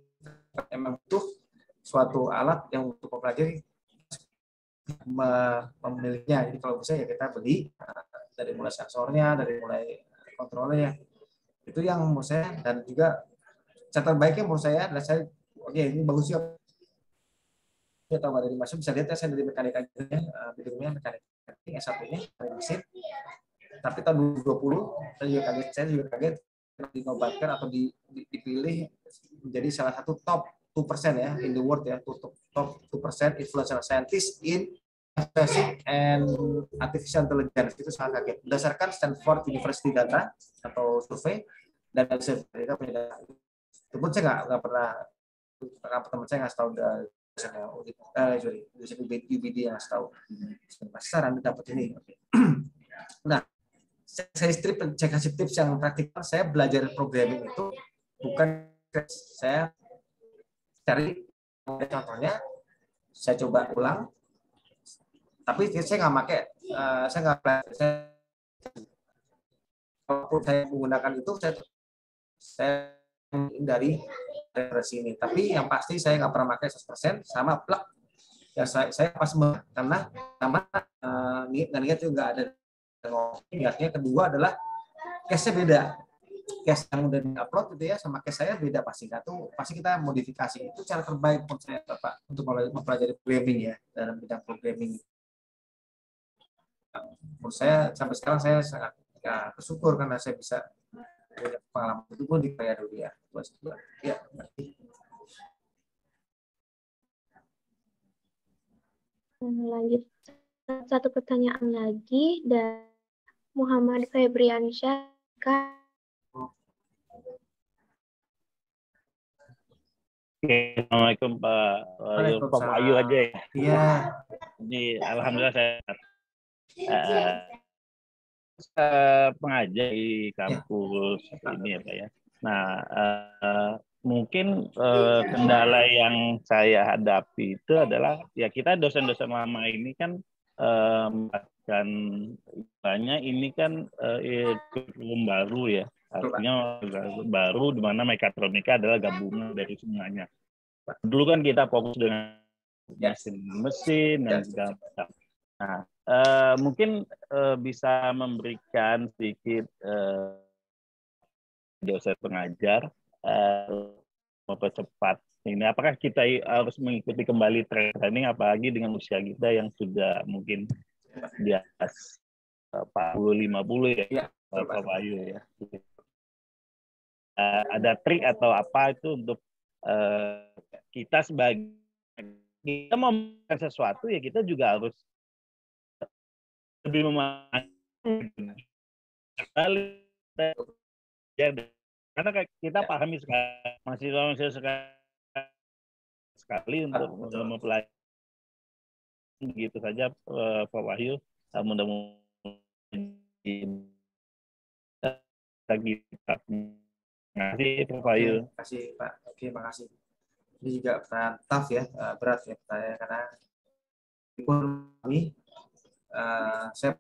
emang butuh suatu alat yang untuk mempelajari memilikinya. Jadi kalau bisa ya kita beli dari mulai sensornya, dari mulai kontrolnya. Itu yang menurut saya, dan juga catatan baiknya menurut saya adalah saya ini bagus ya. Saya tahu dari masuk bisa lihat ya, saya dari mekanika bidangnya mekanika S1-nya dari mesin. Tapi tahun 2020 saya juga kaget dinobatkan atau dipilih menjadi salah satu top 2% ya in the world ya, top 2% influential scientist in basic and artificial intelligence. Itu sangat kaget. Berdasarkan Stanford University data atau survei, dan mereka punya data. Itu pun saya nggak pernah, teman saya nggak tahu dari UBD yang nggak tahu. Pasaran dapat ini. Nah, saya kasih tips yang praktikal. Saya belajar programming itu bukan saya cari contohnya, saya coba ulang, tapi saya nggak pakai, kalau saya menggunakan itu saya dari referensi ini. Tapi yang pasti saya nggak pernah pakai 100% sama plug ya saya pas karena pertama niat itu nggak ada niatnya. Kedua adalah case-nya beda. Case yang udah di-upload gitu ya sama case saya beda pasti. Pasti kita modifikasi. Itu cara terbaik menurut saya Bapak untuk mempelajari programming ya dalam bidang programming. Menurut saya sampai sekarang saya sangat bersyukur karena saya bisa punya pengalaman itu pun di Korea dulu ya. Ya, lanjut satu pertanyaan lagi dari Muhammad Febriansyah. Assalamualaikum Pak. Pak Ayu aja ya. Iya. Jadi alhamdulillah saya pengajar di kampus ini ya Pak ya. Nah mungkin kendala yang saya hadapi itu adalah ya kita dosen-dosen lama ini kan bahkan banyak ini kan kurikulum baru ya. Artinya baru di mana mekatronika adalah gabungan dari semuanya. Dulu kan kita fokus dengan mesin dan segala macam. Nah, mungkin bisa memberikan sedikit dosen pengajar mempercepat ini. Apakah kita harus mengikuti kembali training apalagi dengan usia kita yang sudah mungkin di atas 40-50 ya, Pak Bayu ya. Ada trik atau apa itu untuk kita sebagai kita mau melakukan sesuatu ya kita juga harus lebih memahami karena kita pahami mahasiswa sekali untuk mempelajari begitu saja Pak Wahyu, mudah-mudahan kita. Terima kasih Pak Wahyu. Terima kasih Pak. Oke, makasih. Ini juga pertanyaan tough ya, berat ya pertanyaan karena kami saya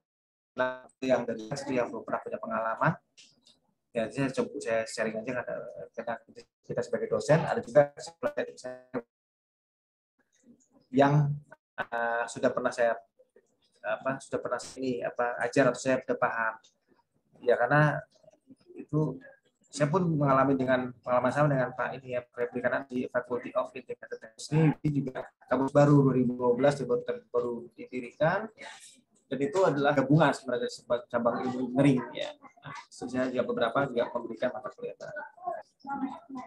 yang dari itu yang belum pernah punya pengalaman. Ya, saya coba saya sharing aja karena kita sebagai dosen ada juga yang sudah pernah saya ajar atau saya sudah paham. Ya karena itu saya pun mengalami dengan pengalaman sama dengan Pak ini ya, Febri karena di Faculty of Integrated Technology ini juga kampus baru 2012 baru didirikan dan itu adalah gabungan sebenarnya cabang ilmu engineering ya. Sebenarnya juga beberapa juga memberikan mata kuliah.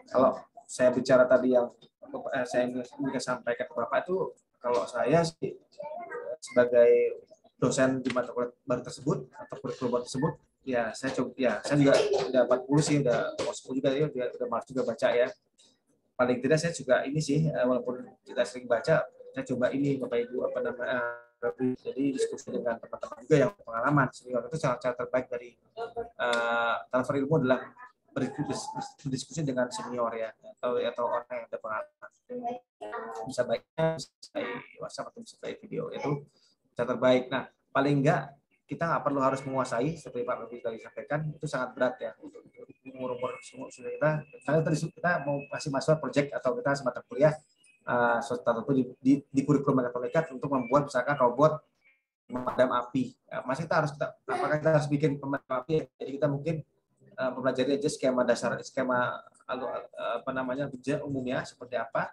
Kalau saya bicara tadi yang saya ingin sampaikan ke Bapak itu kalau saya sih sebagai dosen di mata kuliah baru tersebut atau kurikulum baru tersebut ya saya juga udah 40 sih udah 10 juga ya udah malas juga baca ya. Paling tidak saya juga ini sih walaupun kita sering baca saya coba ini Bapak Ibu jadi diskusi dengan teman-teman juga yang pengalaman senior itu cara terbaik dari transfer ilmu adalah berdiskusi dengan senior ya atau orang yang ada pengalaman bisa baiknya bisa WhatsApp atau bisa video itu cara terbaik. Nah paling enggak kita nggak perlu harus menguasai seperti Pak Babi tadi sampaikan itu sangat berat ya untuk umur sudah kita mau kasih mahasiswa project atau kita semata kuliah tertentu di kurikulum mekatronika untuk membuat misalkan robot pemadam api. Masih apakah kita harus bikin pemadam api? Jadi kita mungkin mempelajari aja skema umumnya seperti apa,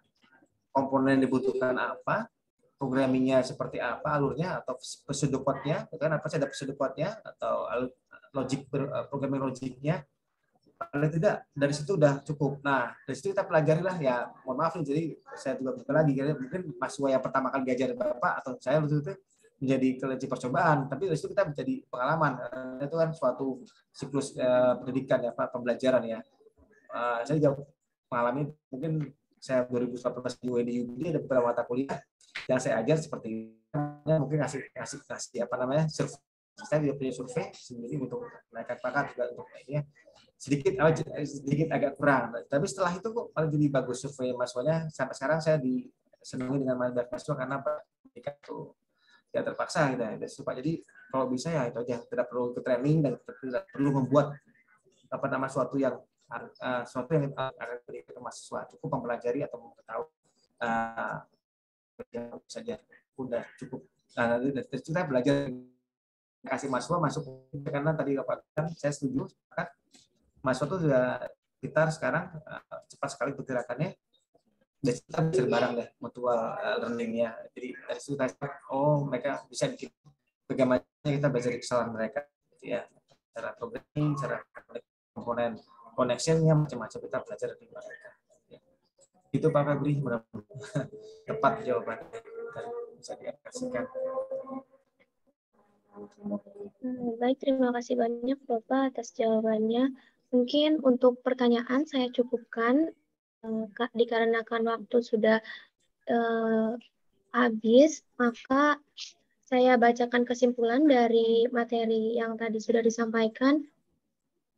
komponen yang dibutuhkan apa, programmingnya seperti apa, alurnya atau pseudocode-nya, kan apa sih ada pseudocode-nya atau programming logiknya. Paling tidak dari situ udah cukup. Nah dari situ kita pelajari lah ya. Mohon maaf nih, jadi saya juga berkata lagi mungkin mahasiswa yang pertama kali diajar Bapak atau saya waktu itu menjadi kelinci percobaan, tapi dari situ kita menjadi pengalaman. Itu kan suatu siklus pendidikan ya Pak, pembelajaran ya. Saya juga mengalami mungkin saya 2018 di UNI ada beberapa mata kuliah yang saya ajar seperti mungkin ngasih survei. Saya juga punya survei sendiri untuk menaikkan pangkat juga untuk ini sedikit agak kurang, tapi setelah itu kok paling jadi bagus survei mahasiswanya. Sampai sekarang saya disenangi dengan mahasiswa karena pendidikan itu tidak terpaksa gitu ya. Jadi kalau bisa ya itu aja, tidak perlu ke training dan tidak perlu membuat suatu yang akan berikan ke mahasiswa, cukup mempelajari atau mengetahui saja udah cukup. Nah, nanti kita belajar kasih mahasiswa masuk, karena tadi Bapak saya setuju kan mahasiswa itu sudah kita sekarang cepat sekali pergerakannya, dan kita belajar bareng deh mutual learning-nya. Jadi dari situ mereka bisa bikin bagaimana kita belajar dari kesalahan mereka gitu ya, cara programming, cara komponen connection-nya, macam-macam kita belajar dari mereka. Itu Pak Febri, mudah-mudahan tepat jawabannya dan bisa diaplikasikan. Baik, terima kasih banyak Bapak atas jawabannya. Mungkin untuk pertanyaan saya cukupkan, dikarenakan waktu sudah habis, maka saya bacakan kesimpulan dari materi yang tadi sudah disampaikan.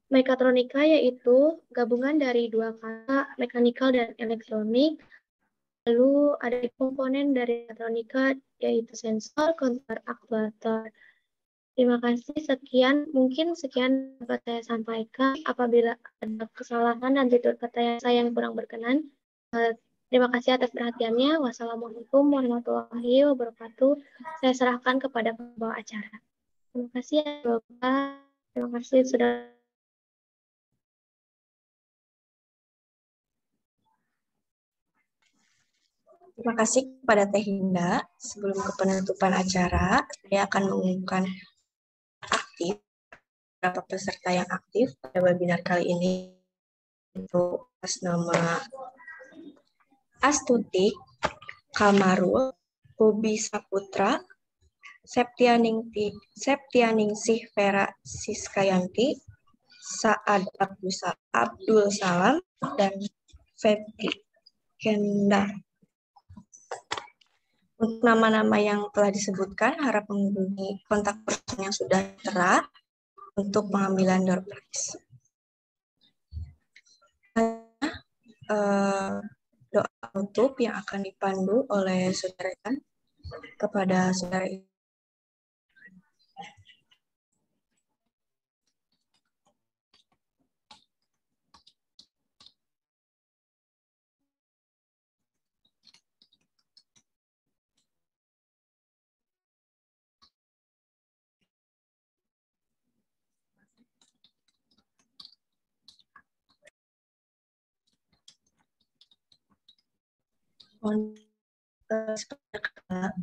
Mekatronika yaitu gabungan dari dua kata, mekanikal dan elektronik. Lalu ada komponen dari mekatronika yaitu sensor, kontrol, aktuator. Terima kasih, mungkin sekian dapat saya sampaikan. Apabila ada kesalahan dan tutur kata saya yang kurang berkenan, terima kasih atas perhatiannya. Wassalamualaikum warahmatullahi wabarakatuh. Saya serahkan kepada pembawa acara. Terima kasih ya Bapak. Terima kasih sudah. Terima kasih kepada Teh Hinda. Sebelum ke penutupan acara, saya akan mengumumkan aktif beberapa peserta yang aktif pada webinar kali ini. Itu atas nama Astuti Kamarul, Bobi Saputra, Septianingsih Vera Siskayanti, Saad Abdul Salam, dan Febri Kendar. Untuk nama-nama yang telah disebutkan, harap menghubungi kontak person yang sudah tertera untuk pengambilan door prize. Doa penutup yang akan dipandu oleh saudara kepada saudara.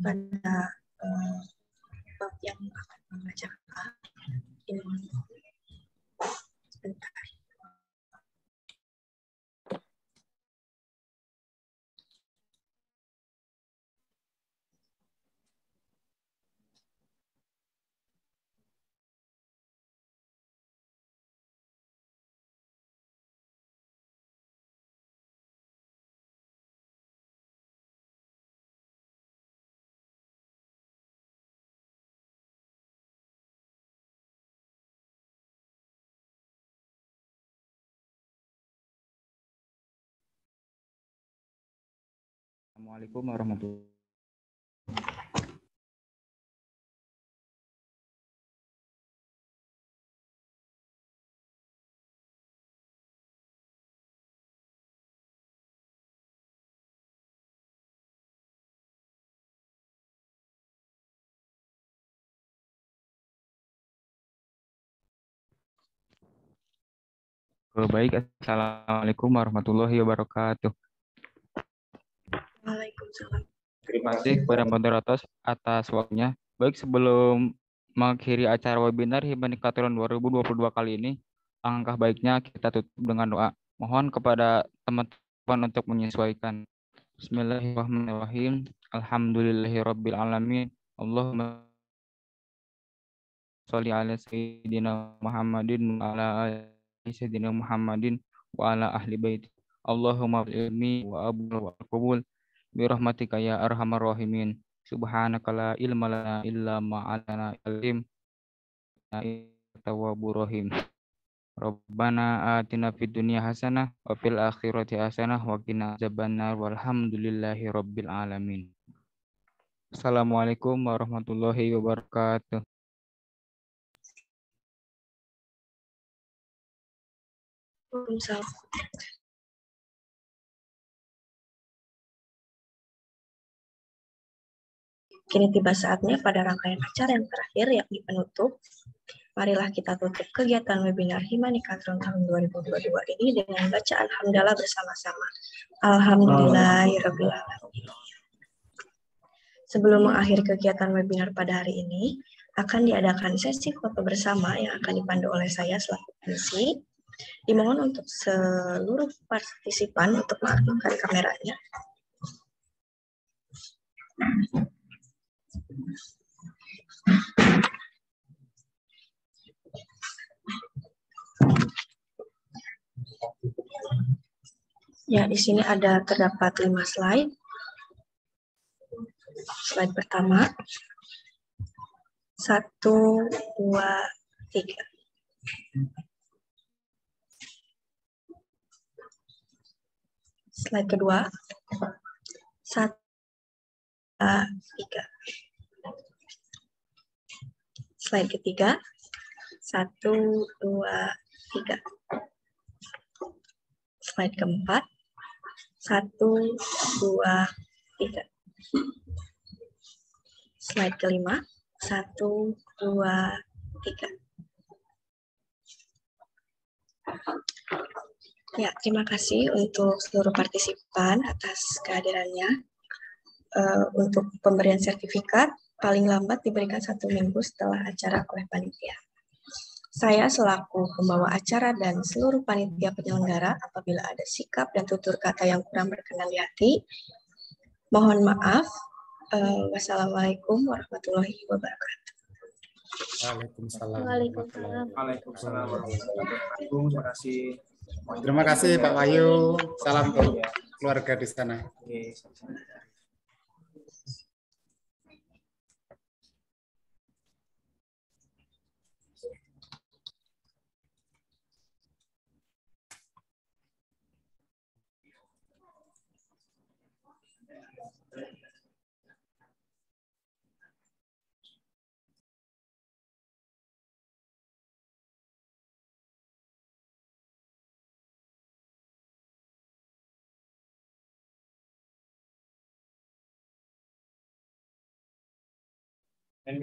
Pada bab yang akan membacakan ini sebentar. Assalamualaikum warahmatullahi wabarakatuh. Baik, Assalamualaikum warahmatullahi wabarakatuh. Waalaikumsalam. Terima kasih kepada moderator atas waktunya. Baik, sebelum mengakhiri acara webinar Himanikatron 2022 kali ini, alangkah baiknya kita tutup dengan doa. Mohon kepada teman-teman untuk menyesuaikan. Bismillahirrahmanirrahim. Alhamdulillahirabbil alamin. Allahumma sholli ala sayyidina Muhammadin wa ala ali sayyidina Muhammadin wa ala ahli baiti. Allahumma ilmi wa abul wa qabul birahmatika ya arhamar rahimin. Subhanaka la ilma lana illa ma 'allamtana ilm tawwabur rahim. Rabbana atina fid dunya hasanah wa fil akhirati hasanah wa qina adzabannar walhamdulillahi rabbil alamin. Assalamualaikum warahmatullahi wabarakatuh. Waalaikumsalam. Kini tiba saatnya pada rangkaian acara yang terakhir, yakni penutup. Marilah kita tutup kegiatan webinar Himanikatron tahun 2022 ini dengan bacaan hamdalah bersama-sama. Alhamdulillahirabbil alamin. Sebelum mengakhiri kegiatan webinar pada hari ini, akan diadakan sesi foto bersama yang akan dipandu oleh saya selaku MC. Dimohon untuk seluruh partisipan untuk mengaktifkan kameranya. Ya, di sini terdapat 5 slide. Slide pertama. 1, 2, 3. Slide kedua. 1, 2, 3. Slide ketiga. 1, 2, 3. Slide keempat. 1, 2, 3. Slide kelima. 1, 2, 3. Ya, terima kasih untuk seluruh partisipan atas kehadirannya. Untuk pemberian sertifikat, paling lambat diberikan 1 minggu setelah acara oleh panitia. Saya selaku pembawa acara dan seluruh panitia penyelenggara, apabila ada sikap dan tutur kata yang kurang berkenan di hati, mohon maaf. Wassalamualaikum warahmatullahi wabarakatuh. Waalaikumsalam. Waalaikumsalam warahmatullahi wabarakatuh. Terima kasih. Terima kasih Pak Wahyu. Salam untuk keluarga di sana. Dan